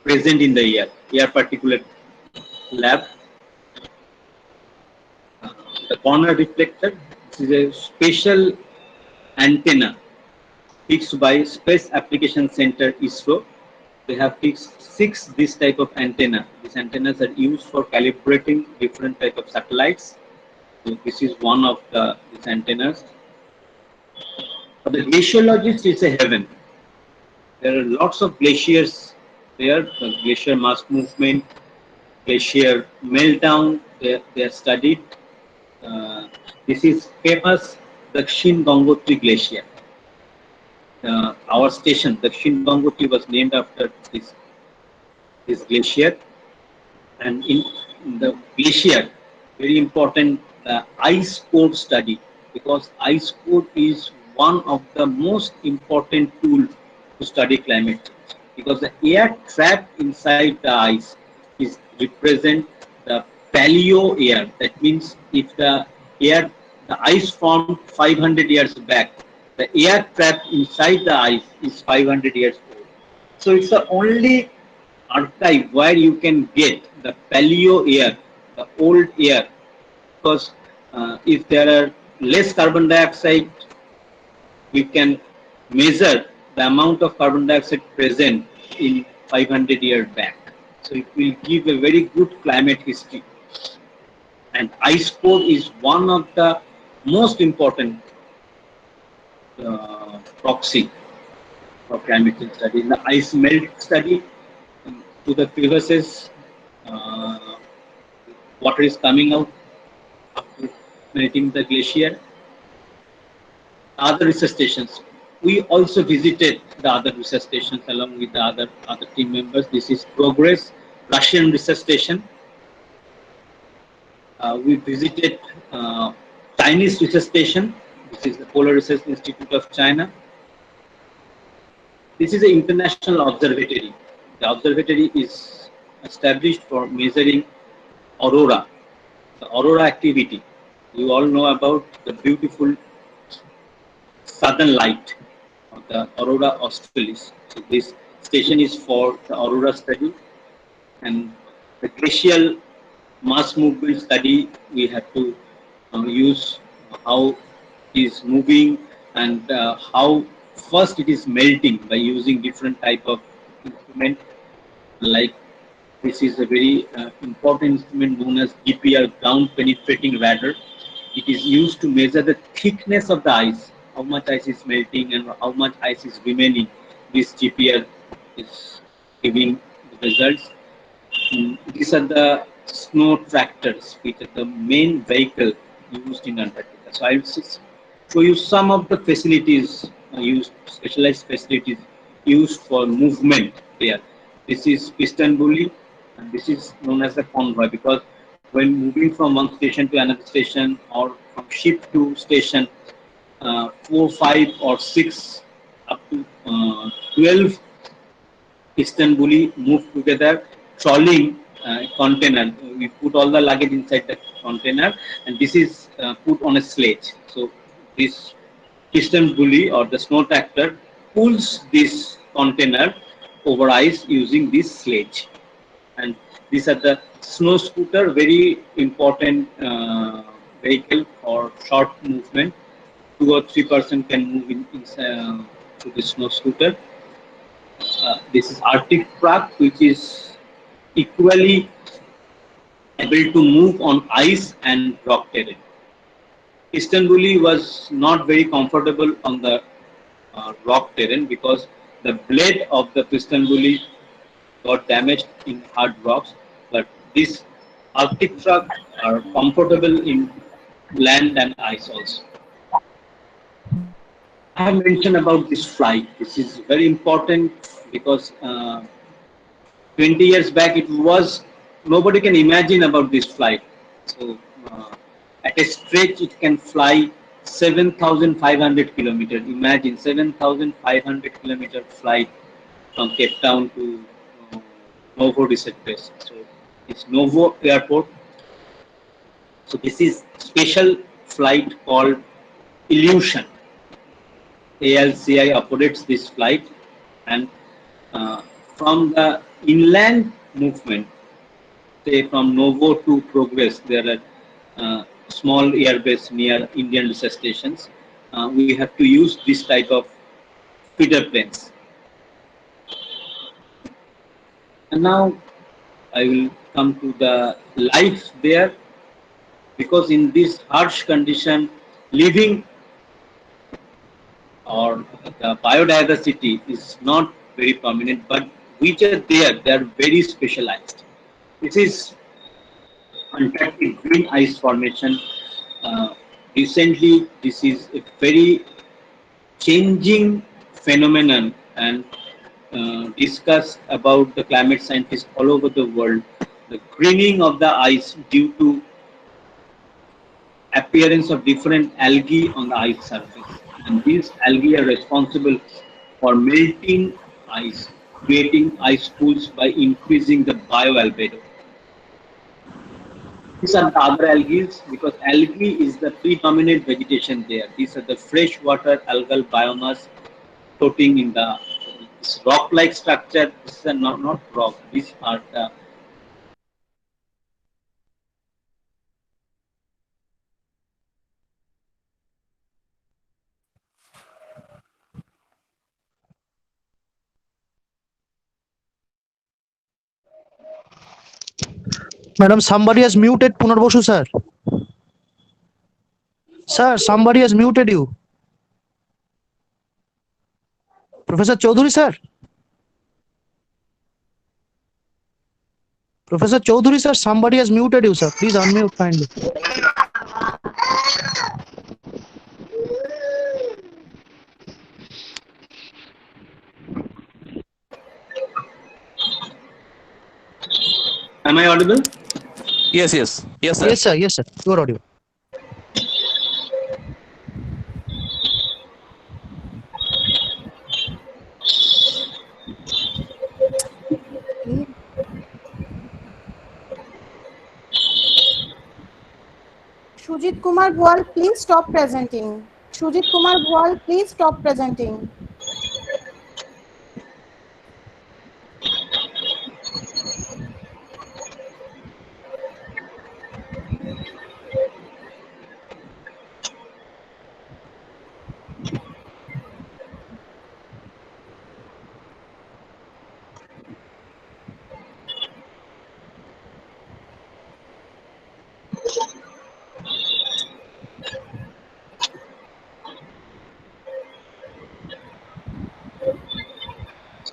present in the air particulate lab. The corner reflector, this is a special antenna fixed by Space Application Center, ISRO. They have fixed 6 this type of antenna. These antennas are used for calibrating different type of satellites. So this is one of these antennas. For the glaciologist, it's a heaven. There are lots of glaciers there. The glacier mass movement, glacier meltdown, they are studied. This is famous Dakshin Gangotri Glacier. Our station, Dakshin Gangotri, was named after this glacier. And in the glacier, very important ice core study, because ice core is one of the most important tool to study climate change, because the air trapped inside the ice is represent the paleo air. That means if the ice formed 500 years back, the air trapped inside the ice is 500 years old. So it's the only archive where you can get the paleo air, the old air, because if there are less carbon dioxide, we can measure the amount of carbon dioxide present in 500 years back. So it will give a very good climate history. And ice core is one of the most important proxy for climate change study. In the ice melt study, to the crevasses, uh, water is coming out after melting the glacier. Other research stations. We also visited the other research stations along with the other team members. This is Progress, Russian research station. We visited Chinese research station. This is the Polar Research Institute of China. This is an international observatory. The observatory is established for measuring aurora, the aurora activity. You all know about the beautiful southern light of the aurora australis. So this station is for the aurora study, and the glacial mass movement study. We have to use how it is moving and how first it is melting by using different type of instrument. Like this is a very important instrument known as GPR, ground penetrating radar. It is used to measure the thickness of the ice, how much ice is melting and how much ice is remaining. This GPR is giving the results. These are the snow tractors, which are the main vehicle used in Antarctica. So I will show you some of the facilities used, specialized facilities used for movement there. This is piston bully, and this is known as a convoy, because when moving from one station to another station or from ship to station, 4, 5 or 6 up to 12 piston bully move together, trolling container. We put all the luggage inside the container, and this is put on a sledge. So this piston bully or the snow tractor pulls this container over ice using this sledge. And these are the snow scooter, very important vehicle for short movement. 2 or 3 person can move in to the snow scooter. This is Arctic truck, which is equally able to move on ice and rock terrain. Piston bully was not very comfortable on the rock terrain because the blade of the piston bully got damaged in hard rocks. But this Arctic truck are comfortable in land and ice also. I have mentioned about this flight. This is very important because 20 years back it was, nobody can imagine about this flight. So at a stretch it can fly 7,500 kilometers. Imagine 7,500 kilometer flight from Cape Town to Novo research base. So it's Novo airport. So this is special flight called Illusion. ALCI operates this flight, and from the inland movement, say from Novo to Progress, there are small airbase near Indian research stations. We have to use this type of feeder planes. And now I will come to the life there, because in this harsh condition, living or the biodiversity is not very prominent, but which are there, they are very specialized. This is Antarctic green ice formation. Recently, this is a very changing phenomenon, and discussed about the climate scientists all over the world. The greening of the ice due to appearance of different algae on the ice surface, and these algae are responsible for melting ice, creating ice pools by increasing the bioalbedo. These are the other algae, because algae is the predominant vegetation there. These are the freshwater algal biomass floating in the rock-like structure. This is not rock. These are the Madam, somebody has muted Punarbosu, sir. Sir, somebody has muted you. Professor Chaudhuri, sir. Professor Chaudhuri, sir, somebody has muted you, sir. Please unmute kindly. Am I audible? Yes, yes, yes, sir. Yes, sir. Yes, sir. You are audible. Shujit Kumar Bhual, please stop presenting. Shujit Kumar Bhual, please stop presenting.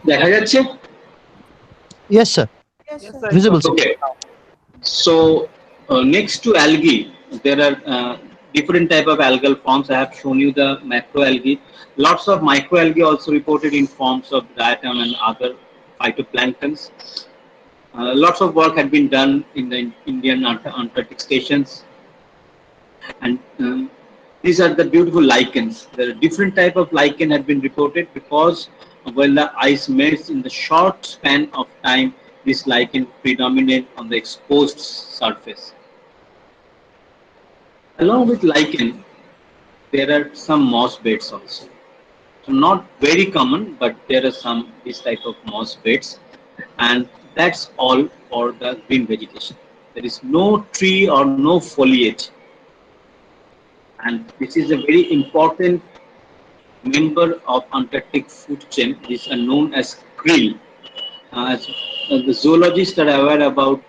দেখা যাচ্ছে? Yes, sir. Yes, Yes, sir. sir. Visible, sir. Okay. So next to algae, there are different type of algal forms. I have shown you the macroalgae. Lots of microalgae also reported in forms of diatom and other phytoplanktons. Lots of work had been done in the Indian Antarctic stations, and these are the beautiful lichens. There are different type of lichen had been reported because when the ice melts in the short span of time, this lichen predominate on the exposed surface. Along with lichen, there are some moss beds also. So not very common, but there are some this type of moss beds, and that's all for the green vegetation. There is no tree or no foliage, and this is a very important member of Antarctic food chain. These are known as krill. As the zoologists are aware about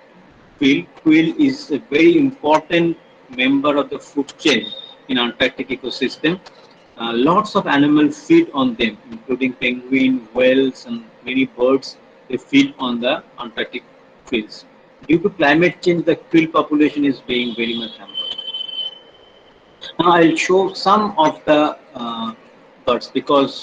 krill, krill is a very important member of the food chain in Antarctic ecosystem. Lots of animals feed on them, including penguin, whales, and many birds. They feed on the Antarctic krills. Due to climate change, the krill population is being very much hampered. Now I'll show some of the birds because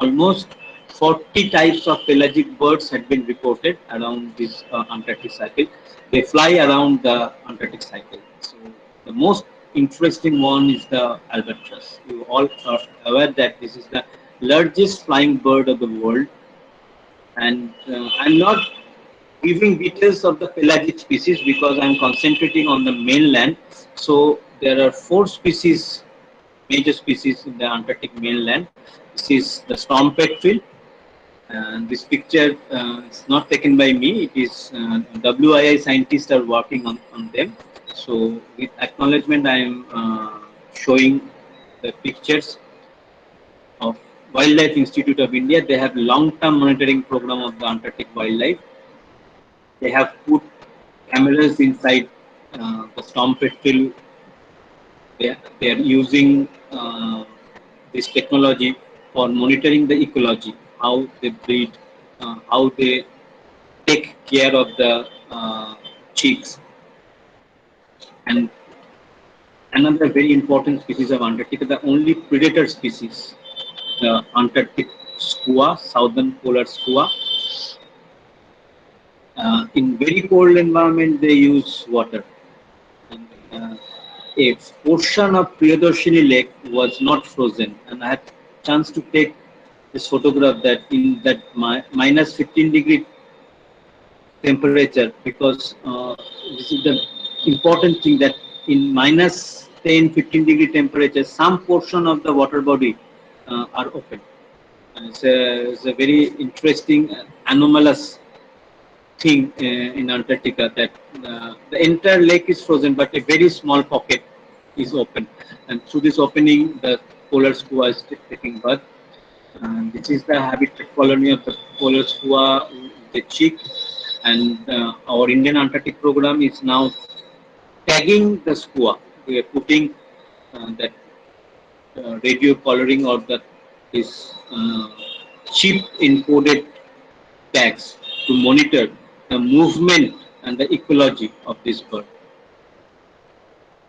almost 40 types of pelagic birds had been reported around this Antarctic cycle. They fly around the Antarctic cycle. So the most interesting one is the albatross. You all are aware that this is the largest flying bird of the world, and I'm not giving details of the pelagic species because I'm concentrating on the mainland. So there are 4 species, major species in the Antarctic mainland. This is the storm petrel, and this picture is not taken by me. It is WII scientists are working on them. So with acknowledgement, I am showing the pictures of Wildlife Institute of India. They have long-term monitoring program of the Antarctic wildlife. They have put cameras inside the storm petrel. They are using this technology for monitoring the ecology, how they breed, how they take care of the chicks. And another very important species of Antarctica, the only predator species, the Antarctic skua, southern polar skua. In very cold environment, they use water. And, a portion of Priyadarshini Lake was not frozen, and I had chance to take this photograph that in that minus 15 degree temperature, because this is the important thing that in minus 10-15 degree temperature, some portion of the water body are open. And it's a very interesting anomalous thing in Antarctica, that the entire lake is frozen, but a very small pocket is open, and through this opening, the polar skua is taking birth. This is the habitat colony of the polar skua, the chick, And our Indian Antarctic program is now tagging the skua. We are putting that radio coloring or that is chip encoded tags to monitor the movement and the ecology of this bird.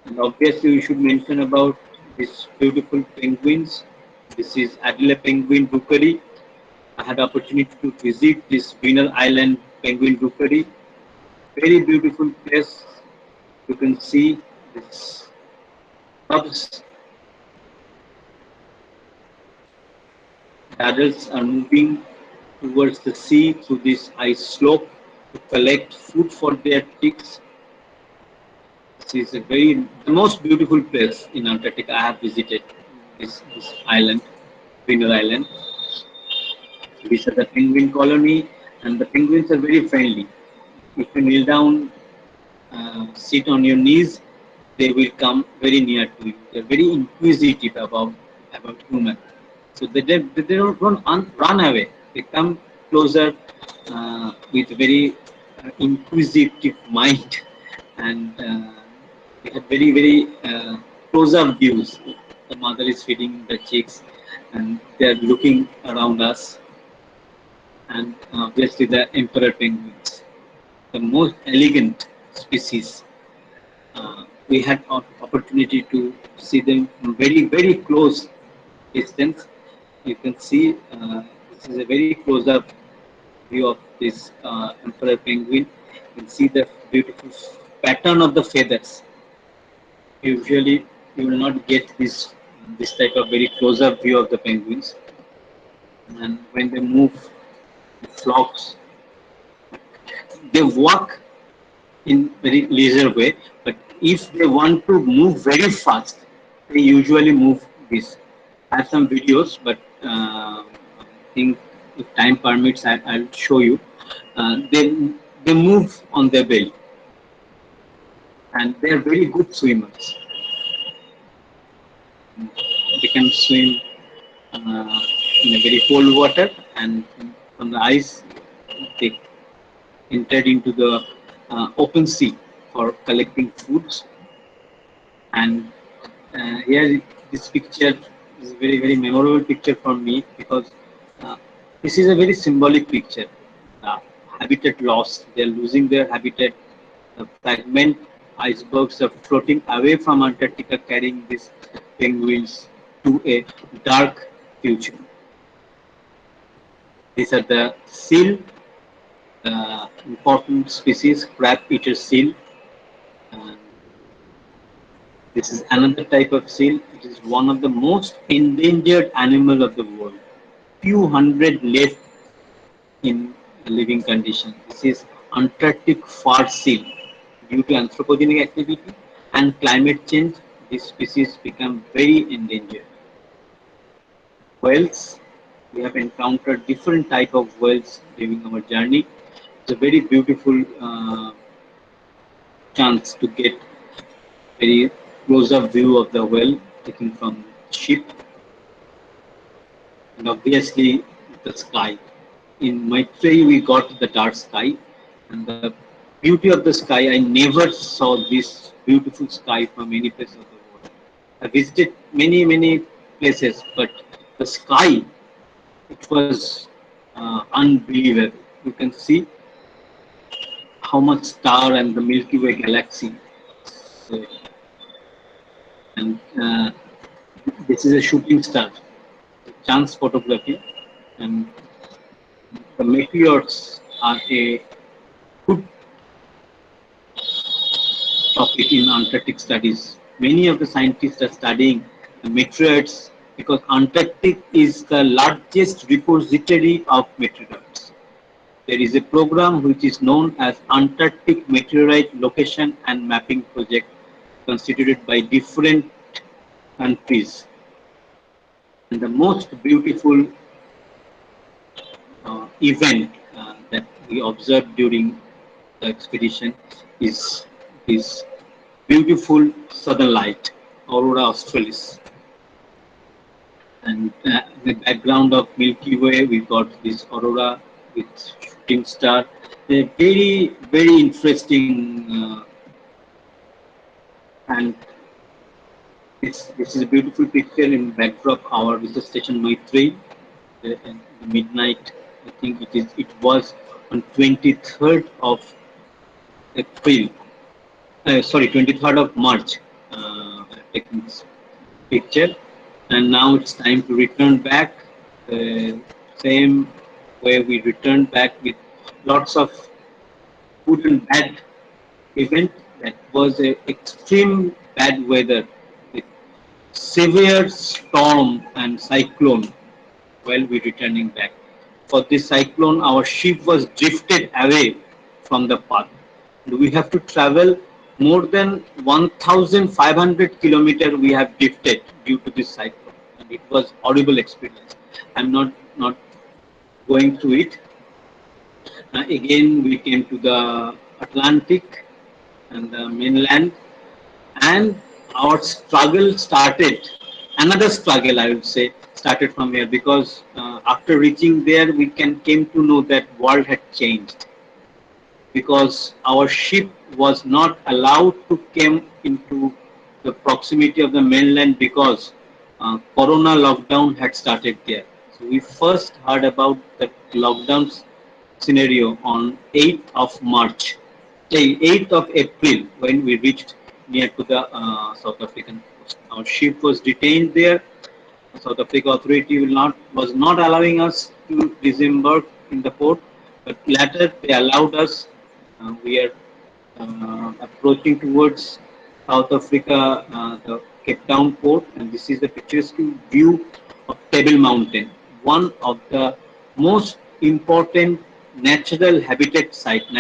And obviously, we should mention about these beautiful penguins. This is Adela Penguin Rookery. I had opportunity to visit this Wiener Island Penguin Rookery. Very beautiful place. You can see this cubs. The adults are moving towards the sea through this ice slope to collect food for their chicks. This is the most beautiful place in Antarctica I have visited. This island, Wiener Island. These are the penguin colony, and the penguins are very friendly. If you kneel down, sit on your knees, they will come very near to you. They're very inquisitive about human. So they don't run away. They come closer with very inquisitive mind, and we have very close-up views. The mother is feeding the chicks, and they are looking around us. And obviously the emperor penguins, the most elegant species. We had opportunity to see them from very close distance. You can see this is a very close-up view of this emperor penguin. You can see the beautiful pattern of the feathers. Usually, you will not get this type of very close-up view of the penguins. And when they move in flocks, they walk in very leisure way. But if they want to move very fast, they usually move this. I have some videos, but I think if time permits, I'll show you. They move on their belly, and they are very good swimmers. They can swim in a very cold water, and from the ice they entered into the open sea for collecting foods. And here this picture is a very memorable picture for me, because this is a very symbolic picture. Habitat loss, they are losing their habitat. The fragment icebergs are floating away from Antarctica, carrying these penguins to a dark future. These are the seal, important species, crab eater seal. This is another type of seal. It is one of the most endangered animals of the world. Few hundred left in living condition. This is Antarctic fur seal. Due to anthropogenic activity and climate change, this species become very endangered. Whales, we have encountered different type of whales during our journey. It's a very beautiful chance to get very close-up view of the whale taken from ship. And obviously the sky. In Maitreyi we got the dark sky, and the beauty of the sky, I never saw this beautiful sky from any place of the world. I visited many places, but the sky, it was unbelievable. You can see how much star and the Milky Way galaxy. So, and this is a shooting star, chance photography, and the meteors are a good topic in Antarctic studies. Many of the scientists are studying the meteorites because Antarctic is the largest repository of meteorites. There is a program which is known as Antarctic Meteorite Location and Mapping Project, constituted by different countries. And the most beautiful event that we observed during the expedition is this beautiful southern light, Aurora Australis. And the background of Milky Way, we got this aurora with shooting star, a very, very interesting and this is a beautiful picture in backdrop our research station Maitri. In the midnight, I think it was on 23rd of April. Sorry, 23rd of March. Taking this picture, and now it's time to return back. Same way we returned back with lots of good and bad event. That was a extreme bad weather with severe storm and cyclone while we returning back. For this cyclone, our ship was drifted away from the path. We have to travel more than 1,500 kilometers. We have drifted due to this cyclone, and it was horrible experience. I'm not going through it. Again, we came to the Atlantic and the mainland, and our struggle started. Another struggle, I would say, started from here, because after reaching there, we came to know that world had changed, because our ship was not allowed to come into the proximity of the mainland, because Corona lockdown had started there. So we first heard about the lockdown scenario on 8th of March, 8th of April, when we reached near to the South African coast. Our ship was detained there. The South Africa authority was not allowing us to disembark in the port, but later they allowed us. We are approaching towards South Africa, the Cape Town port, and this is the picturesque view of Table Mountain, one of the most important natural heritage site of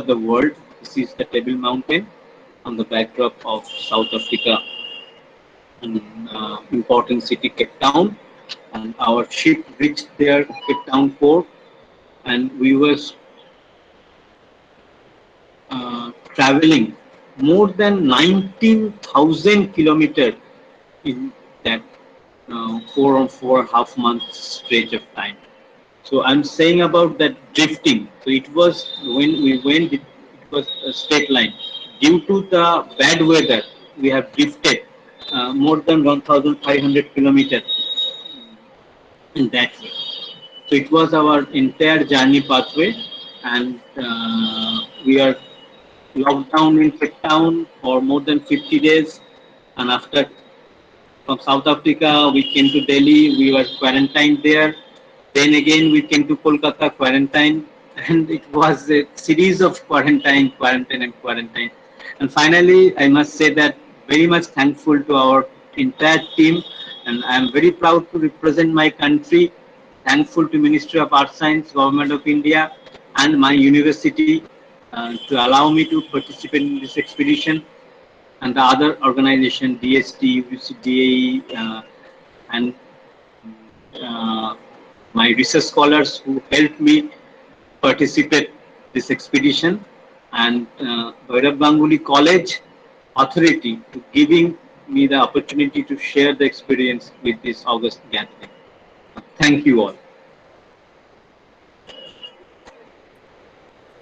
the world. This is the Table Mountain on the backdrop of South Africa and important city Cape Town. And our ship reached there, Cape Town port, and we were traveling more than 19,000 kilometers in that 4.5 months stretch of time. So I'm saying about that drifting. So it was when we went, it was a straight line. Due to the bad weather, we have drifted more than 1,500 kilometers in that way. So it was our entire journey pathway, and we are locked down in Cape Town for more than 50 days. And after, from South Africa, we came to Delhi, we were quarantined there. Then again, we came to Kolkata, quarantine, and it was a series of quarantine. And finally, I must say that very much thankful to our entire team, and I am very proud to represent my country. Thankful to Ministry of Arts Science, Government of India, and my university to allow me to participate in this expedition, and the other organization, DST, UCDAE, and my research scholars who helped me participate this expedition, and Bhairav Ganguly College authority to giving me the opportunity to share the experience with this August gathering. Thank you all.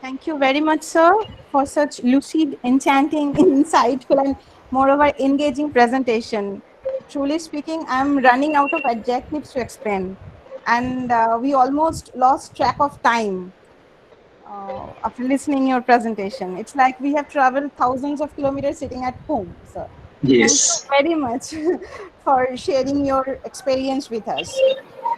Thank you very much, sir, for such lucid, enchanting, insightful, and moreover engaging presentation. Truly speaking, I'm running out of adjectives to explain, and we almost lost track of time after listening your presentation. It's like we have traveled thousands of kilometers sitting at home, sir. Yes. Thank you very much for sharing your experience with us.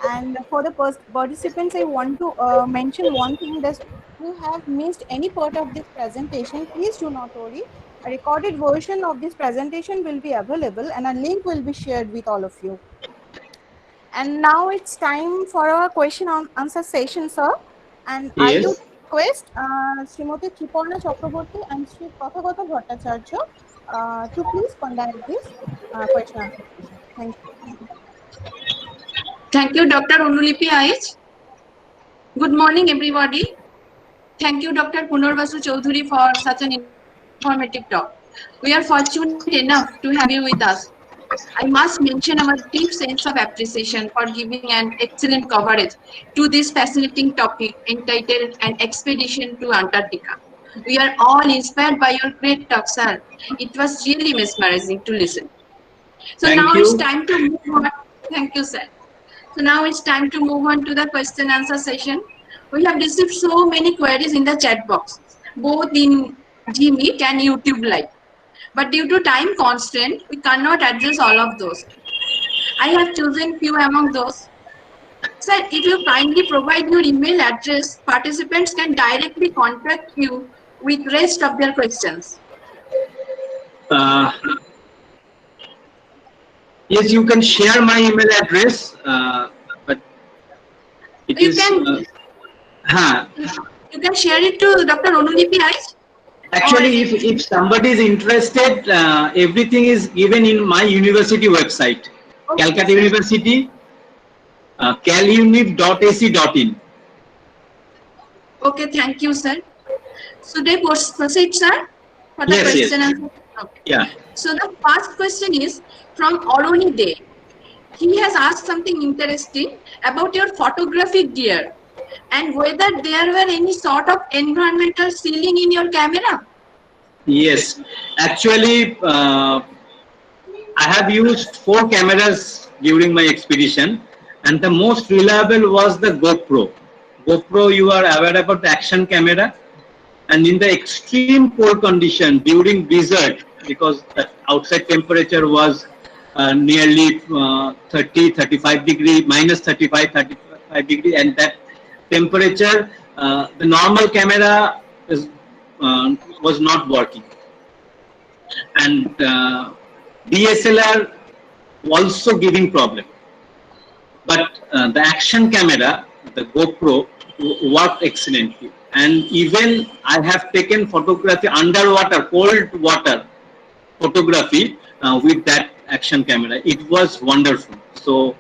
And for the participants, I want to mention one thing, that who have missed any part of this presentation, please do not worry. A recorded version of this presentation will be available, and a link will be shared with all of you. And now it's time for our question and answer session, sir. And I would request Srimati Triparna Chakraborty and Sri Kathagata Bhattacharya to please conduct this question and answer session. Thank you. Thank you, Dr. Anulipi Aich. Good morning, everybody. Thank you, Dr. Punarvasu Choudhury, for such an informative talk. We are fortunate enough to have you with us. I must mention our deep sense of appreciation for giving an excellent coverage to this fascinating topic entitled An Expedition to Antarctica. We are all inspired by your great talk, sir. It was really mesmerizing to listen. So Thank now it's you. time to move on. Thank you, sir. So now it's time to move on to the question answer session. We have received so many queries in the chat box, both in Gmeet and YouTube Live. But due to time constraint, we cannot address all of those. I have chosen few among those. Sir, if you kindly provide your email address, participants can directly contact you with rest of their questions. Uh, yes, you can share my email address, but it You is. can Huh. you can share it to Dr. Onulipi Aich. Actually, if somebody is interested, everything is given in my university website, Calcutta University, caluniv.ac.in. Okay, thank you, sir. Should I proceed, sir, for the Yes, question yes. answer? Okay. Yeah. So the first question is from Aroni Day. He has asked something interesting about your photographic gear and whether there were any sort of environmental sealing in your camera. Yes. Actually, I have used 4 cameras during my expedition, and the most reliable was the GoPro. GoPro, you are aware about the action camera, and in the extreme cold condition during blizzard, because the outside temperature was nearly 30, 35 degree, minus 35, 35 degree, and that temperature, the normal camera is, was not working. And DSLR also giving problem, but the action camera, the GoPro, worked excellently. And even I have taken photography underwater, cold water photography with that action camera. It was wonderful. So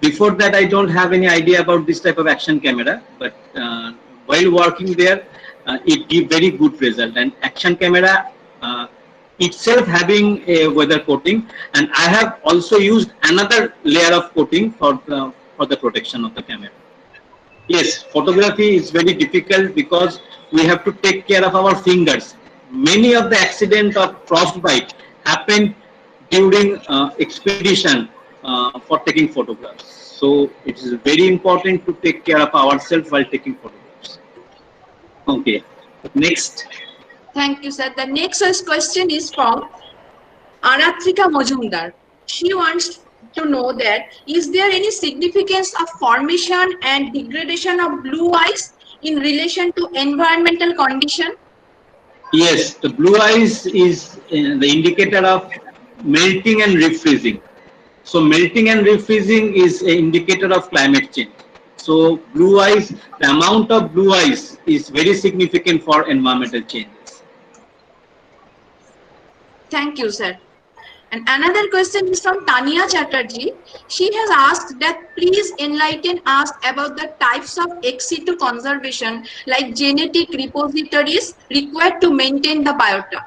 before that, I don't have any idea about this type of action camera, but while working there, it gave very good result. And action camera itself having a weather coating, and I have also used another layer of coating for the protection of the camera. Yes, photography is very difficult because we have to take care of our fingers. Many of the accidents of frostbite happen during expedition for taking photographs. So it is very important to take care of ourselves while taking photographs. Okay, next. Thank you, sir. The next question is from Aratrika Mojumdar. She wants to know that is there any significance of formation and degradation of blue ice in relation to environmental condition? Yes, the blue ice is the indicator of melting and refreezing. So melting and refreezing is an indicator of climate change. So blue ice, the amount of blue ice is very significant for environmental changes. Thank you, sir. And another question is from Tania Chatterjee. She has asked that please enlighten us about the types of ex situ conservation like genetic repositories required to maintain the biota.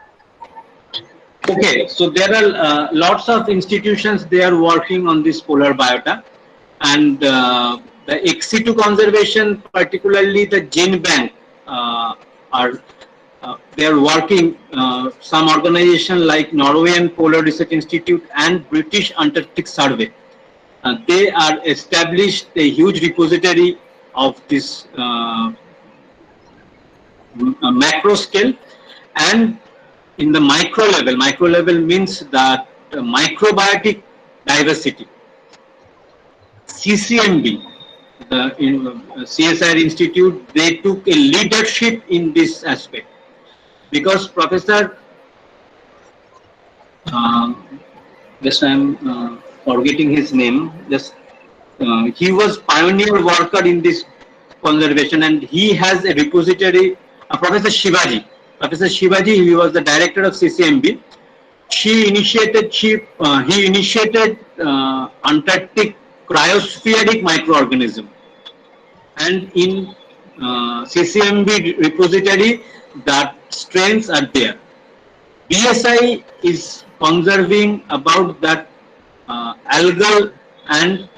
Okay, so there are lots of institutions, they are working on this polar biota, and the ex situ conservation, particularly the GenBank, are they are working. Some organization like Norwegian Polar Research Institute and British Antarctic Survey, they are established a huge repository of this macro scale, and in the micro level means that microbiotic diversity. CCMB, the CSIR Institute, they took a leadership in this aspect, because Professor, just I'm forgetting his name, just he was pioneer worker in this conservation, and he has a repository. Professor Shivaji, he was the director of CCMB. He initiated Antarctic cryospheric microorganism, and in CCMB repository that strains are there. BSI is conserving about that algal and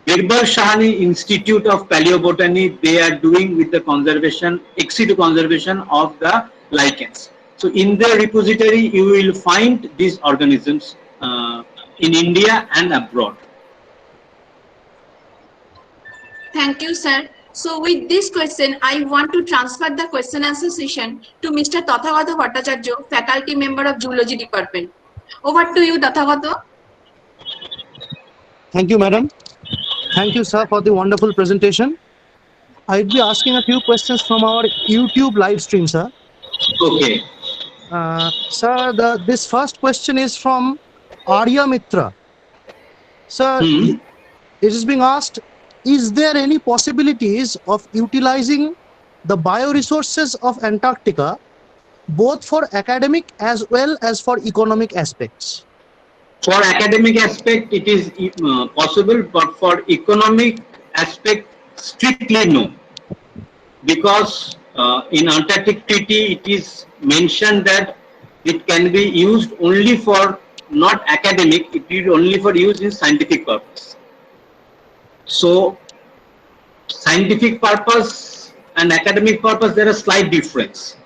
Birbal Sahani Institute of Paleobotany, they are doing with the conservation, ex situ conservation of the lichens. So in their repository, you will find these organisms in India and abroad. Thank you, sir. So with this question, I want to transfer the question answer session to Mr. Tathagata Bhattacharya, faculty member of Zoology Department. Over to you, Tathagata. Thank you, madam. Thank you, sir, for the wonderful presentation. I'd be asking a few questions from our YouTube live stream, sir. Okay. Sir, this first question is from Arya Mitra. Sir, it is being asked, is there any possibilities of utilizing the bioresources of Antarctica both for academic as well as for economic aspects? For academic aspect, it is possible, but for economic aspect, strictly no. Because in Antarctic Treaty, it is mentioned that it can be used only for not academic, it is only for use in scientific purpose. So, scientific purpose and academic purpose, there is a slight difference.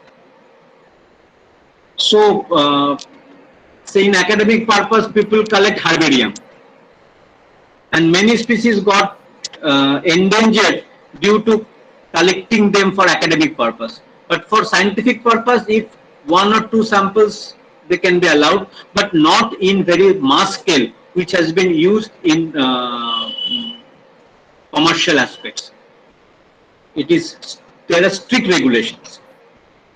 So, say in academic purpose, people collect herbarium, and many species got endangered due to collecting them for academic purpose. But for scientific purpose, if 1 or 2 samples, they can be allowed, but not in very mass scale, which has been used in commercial aspects. There are strict regulations,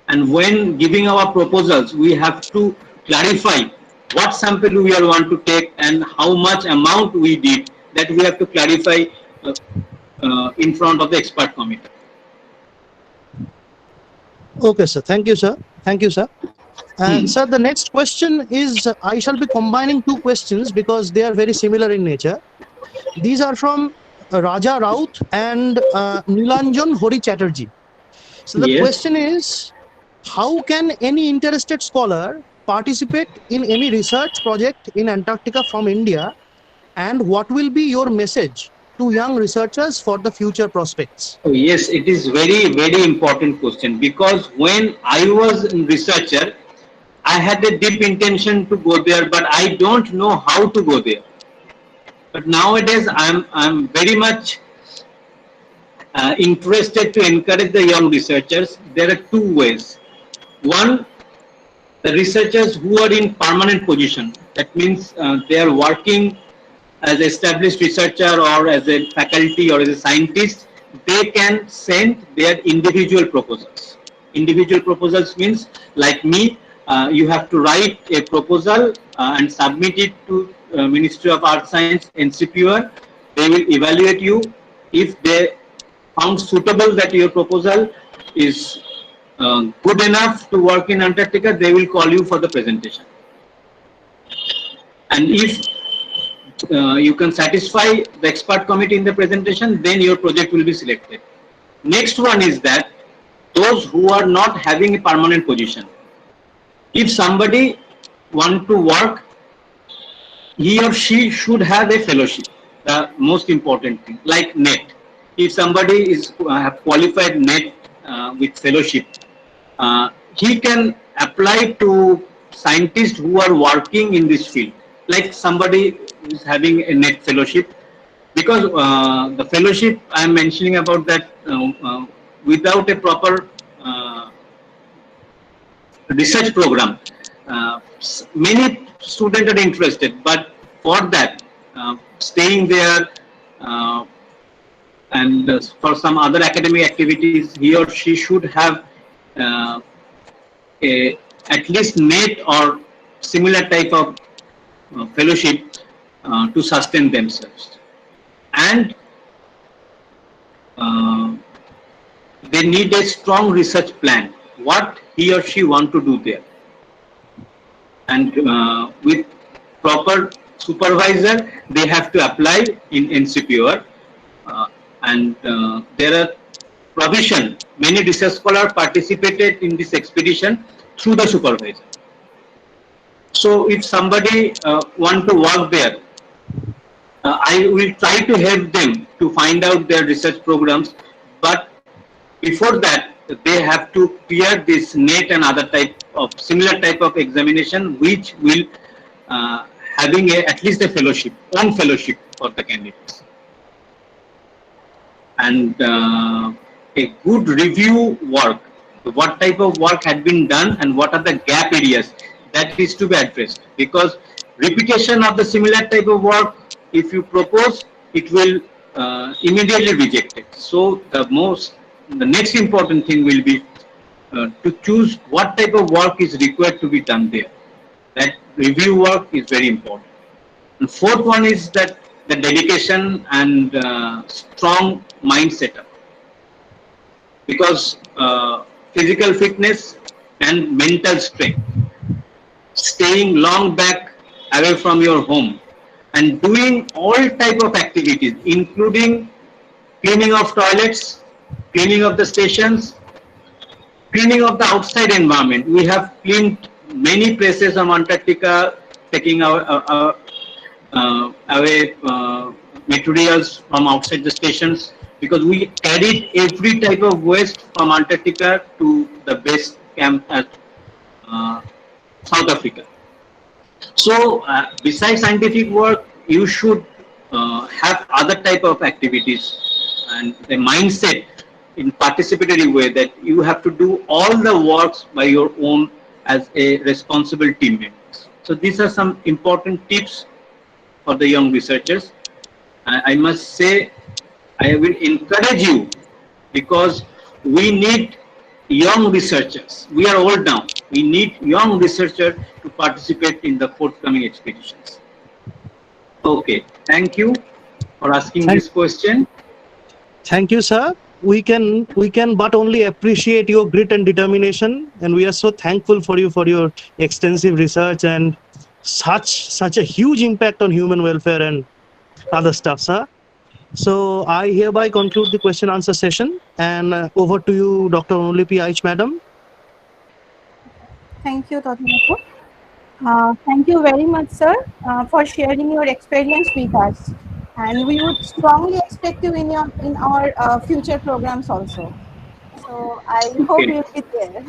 and when giving our proposals, we have to clarify what sample we want to take and how much amount we did. That we have to clarify in front of the expert committee. Okay, sir. Thank you, sir. Thank you, sir. And sir, the next question is, I shall be combining 2 questions because they are very similar in nature. These are from Raja Raut and Nilanjan Hori Chatterjee. So the question is, how can any interested scholar participate in any research project in Antarctica from India, and what will be your message to young researchers for the future prospects? Oh, yes, it is very, very important question, because when I was a researcher, I had a deep intention to go there, but I don't know how to go there. But nowadays, I'm very much interested to encourage the young researchers. There are 2 ways. One, the researchers who are in permanent position. That means they are working as established researcher or as a faculty or as a scientist. They can send their individual proposals. Individual proposals means, like me, you have to write a proposal and submit it to Ministry of Earth Science, NCPR. They will evaluate you. If they found suitable that your proposal is good enough to work in Antarctica, they will call you for the presentation. And if you can satisfy the expert committee in the presentation, then your project will be selected. Next one is that those who are not having a permanent position, if somebody want to work, he or she should have a fellowship. The most important thing, like NET. If somebody is qualified NET with fellowship, he can apply to scientists who are working in this field. Like somebody is having a NET fellowship, because the fellowship I am mentioning about that, without a proper research program, many students are interested, but for that, staying there and for some other academic activities, he or she should have at least NET or similar type of fellowship to sustain themselves. And they need a strong research plan, what he or she want to do there. And with proper supervisor, they have to apply in NCPR. And there are provision, many research scholars participated in this expedition through the supervisor. So if somebody want to work there, I will try to help them to find out their research programs, but before that, they have to clear this NET and other type of similar type of examination, which will uh, having at least a fellowship, one fellowship for the candidates, and a good review work. What type of work had been done and what are the gap areas that is to be addressed, because repetition of the similar type of work, if you propose, it will immediately reject it. So the next important thing will be to choose what type of work is required to be done there. That review work is very important. And fourth one is that the dedication and strong mind setup, because physical fitness and mental strength, staying long back away from your home and doing all type of activities, including cleaning of toilets, cleaning of the stations, cleaning of the outside environment. We have cleaned many places of Antarctica, taking away materials from outside the stations, because we carried every type of waste from Antarctica to the base camp at South Africa. So besides scientific work, you should have other type of activities and the mindset in participatory way that you have to do all the works by your own as a responsible teammate. So these are some important tips for the young researchers. I must say, I will encourage you, because we need young researchers. We are old now. We need young researchers to participate in the forthcoming expeditions. Okay, thank you for asking this question. Thank you, sir. We can but only appreciate your grit and determination, and we are so thankful for you for your extensive research and such a huge impact on human welfare and other stuff, sir. So I hereby conclude the question answer session, and over to you, Dr. Anulipi Aich, madam. Thank you, Totinapu. Thank you very much, sir, for sharing your experience with us. And we would strongly expect you in our future programs also. So I hope you'll be there.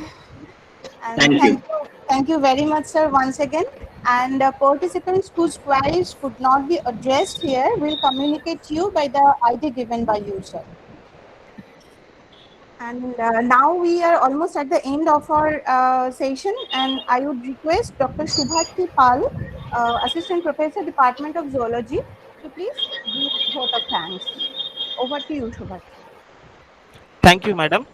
And thank you very much, sir, once again. And participants whose queries could not be addressed here will communicate to you by the ID given by you, sir. And now we are almost at the end of our session, and I would request Dr. Shubhati Pal, Assistant Professor, Department of Zoology, to please give vote of thanks. Over to you, Shubhati. Thank you, madam.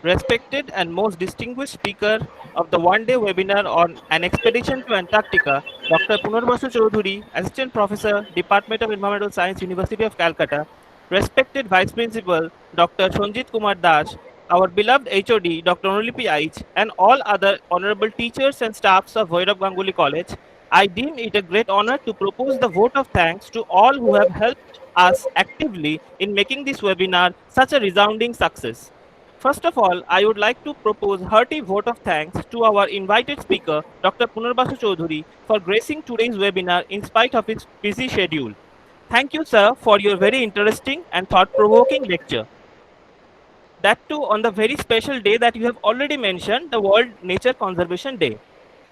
Respected and most distinguished speaker of the one-day webinar on an expedition to Antarctica, Dr. Punarbasu Choudhury, Assistant Professor, Department of Environmental Science, University of Calcutta, respected Vice Principal, Dr. Sanjit Kumar Das, our beloved HOD, Dr. Anulipi Aich, and all other honorable teachers and staffs of Bhairav Ganguly College, I deem it a great honor to propose the vote of thanks to all who have helped us actively in making this webinar such a resounding success. First of all, I would like to propose hearty vote of thanks to our invited speaker, Dr. Punarbasu Choudhury, for gracing today's webinar in spite of his busy schedule. Thank you, sir, for your very interesting and thought-provoking lecture. That too on the very special day that you have already mentioned, the World Nature Conservation Day.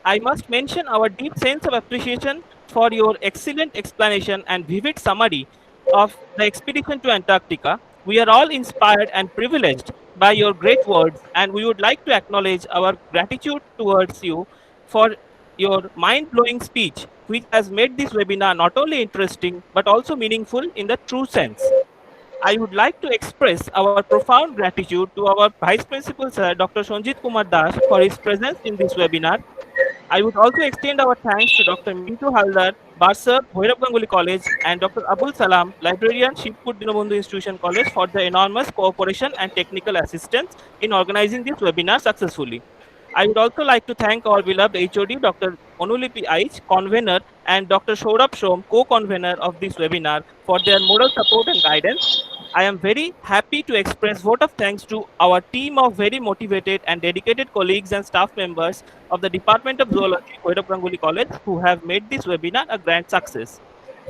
I must mention our deep sense of appreciation for your excellent explanation and vivid summary of the expedition to Antarctica. We are all inspired and privileged by your great words, and we would like to acknowledge our gratitude towards you for your mind-blowing speech, which has made this webinar not only interesting, but also meaningful in the true sense. I would like to express our profound gratitude to our Vice Principal, Sir, Dr. Sanjit Kumar Das, for his presence in this webinar. I would also extend our thanks to Dr. Mintu Haldar, Barsar, Bhairav Ganguly College, and Dr. Abul Salam, Librarian, Shivpur Dinabandhu Institution College, for the enormous cooperation and technical assistance in organizing this webinar successfully. I would also like to thank our beloved HOD, Dr. Anulipi Aich, convener, and Dr. Saurabh Shom, co-convener of this webinar, for their moral support and guidance. I am very happy to express vote of thanks to our team of very motivated and dedicated colleagues and staff members of the Department of Zoology, Bhairav Ganguly College, who have made this webinar a grand success.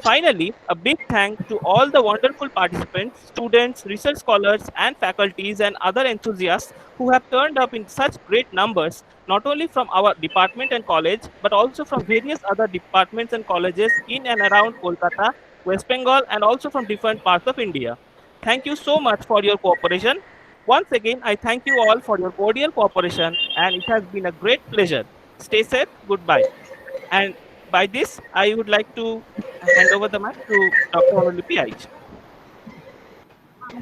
Finally, a big thank to all the wonderful participants, students, research scholars, and faculties and other enthusiasts who have turned up in such great numbers, not only from our department and college, but also from various other departments and colleges in and around Kolkata, West Bengal, and also from different parts of India. Thank you so much for your cooperation. Once again, I thank you all for your cordial cooperation, and it has been a great pleasure. Stay safe. Goodbye. And by this, I would like to hand over the mic to Dr. Anulipi Aich.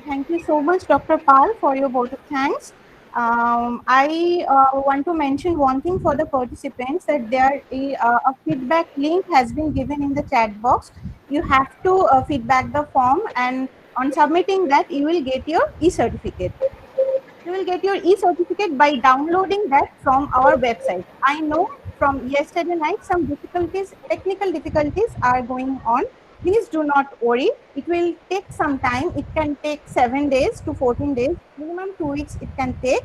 Thank you so much, Dr. Pal, for your vote of thanks. I want to mention one thing for the participants, that there a feedback link has been given in the chat box. You have to feedback the form, and on submitting that, you will get your e-certificate. You will get your e-certificate by downloading that from our website. I know from yesterday night some technical difficulties are going on. Please do not worry. It will take some time. It can take 7 days to 14 days, minimum 2 weeks it can take.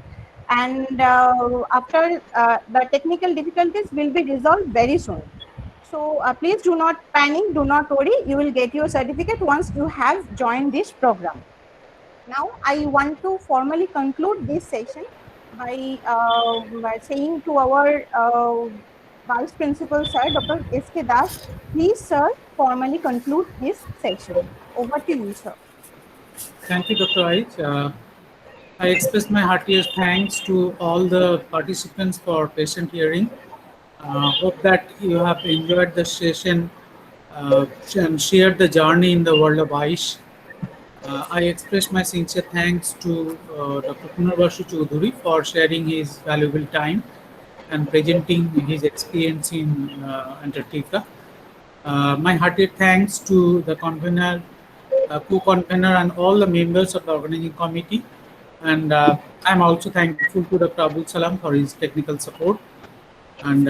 And after the technical difficulties will be resolved very soon. So please do not panic, do not worry. You will get your certificate once you have joined this program. Now, I want to formally conclude this session by saying to our Vice Principal, Sir, Dr. S.K. Das, please, sir, formally conclude this session. Over to you, sir. Thank you, Dr. Aich. I express my heartiest thanks to all the participants for patient hearing. Hope that you have enjoyed the session and shared the journey in the world of AYUSH. I express my sincere thanks to Dr. Punarbasu Choudhury for sharing his valuable time and presenting his experience in Antarctica. My heartiest thanks to the convener, co-convener, and all the members of the organizing committee. And I'm also thankful to Dr. Abdul Salam for his technical support. And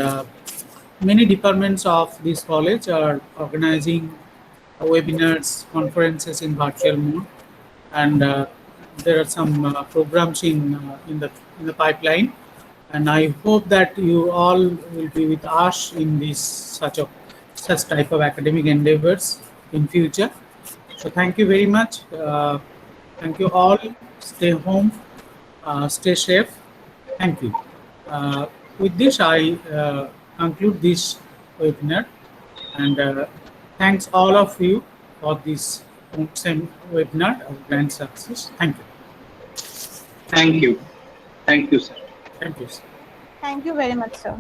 many departments of this college are organizing webinars, conferences in virtual mode, and there are some programs in the pipeline. And I hope that you all will be with us in this such type of academic endeavors in future. So thank you very much. Thank you all. Stay home. Stay safe. Thank you. With this, I conclude this webinar, and thanks all of you for this same webinar of grand success. Thank you. Thank you. Thank you, sir. Thank you, sir. Thank you very much, sir.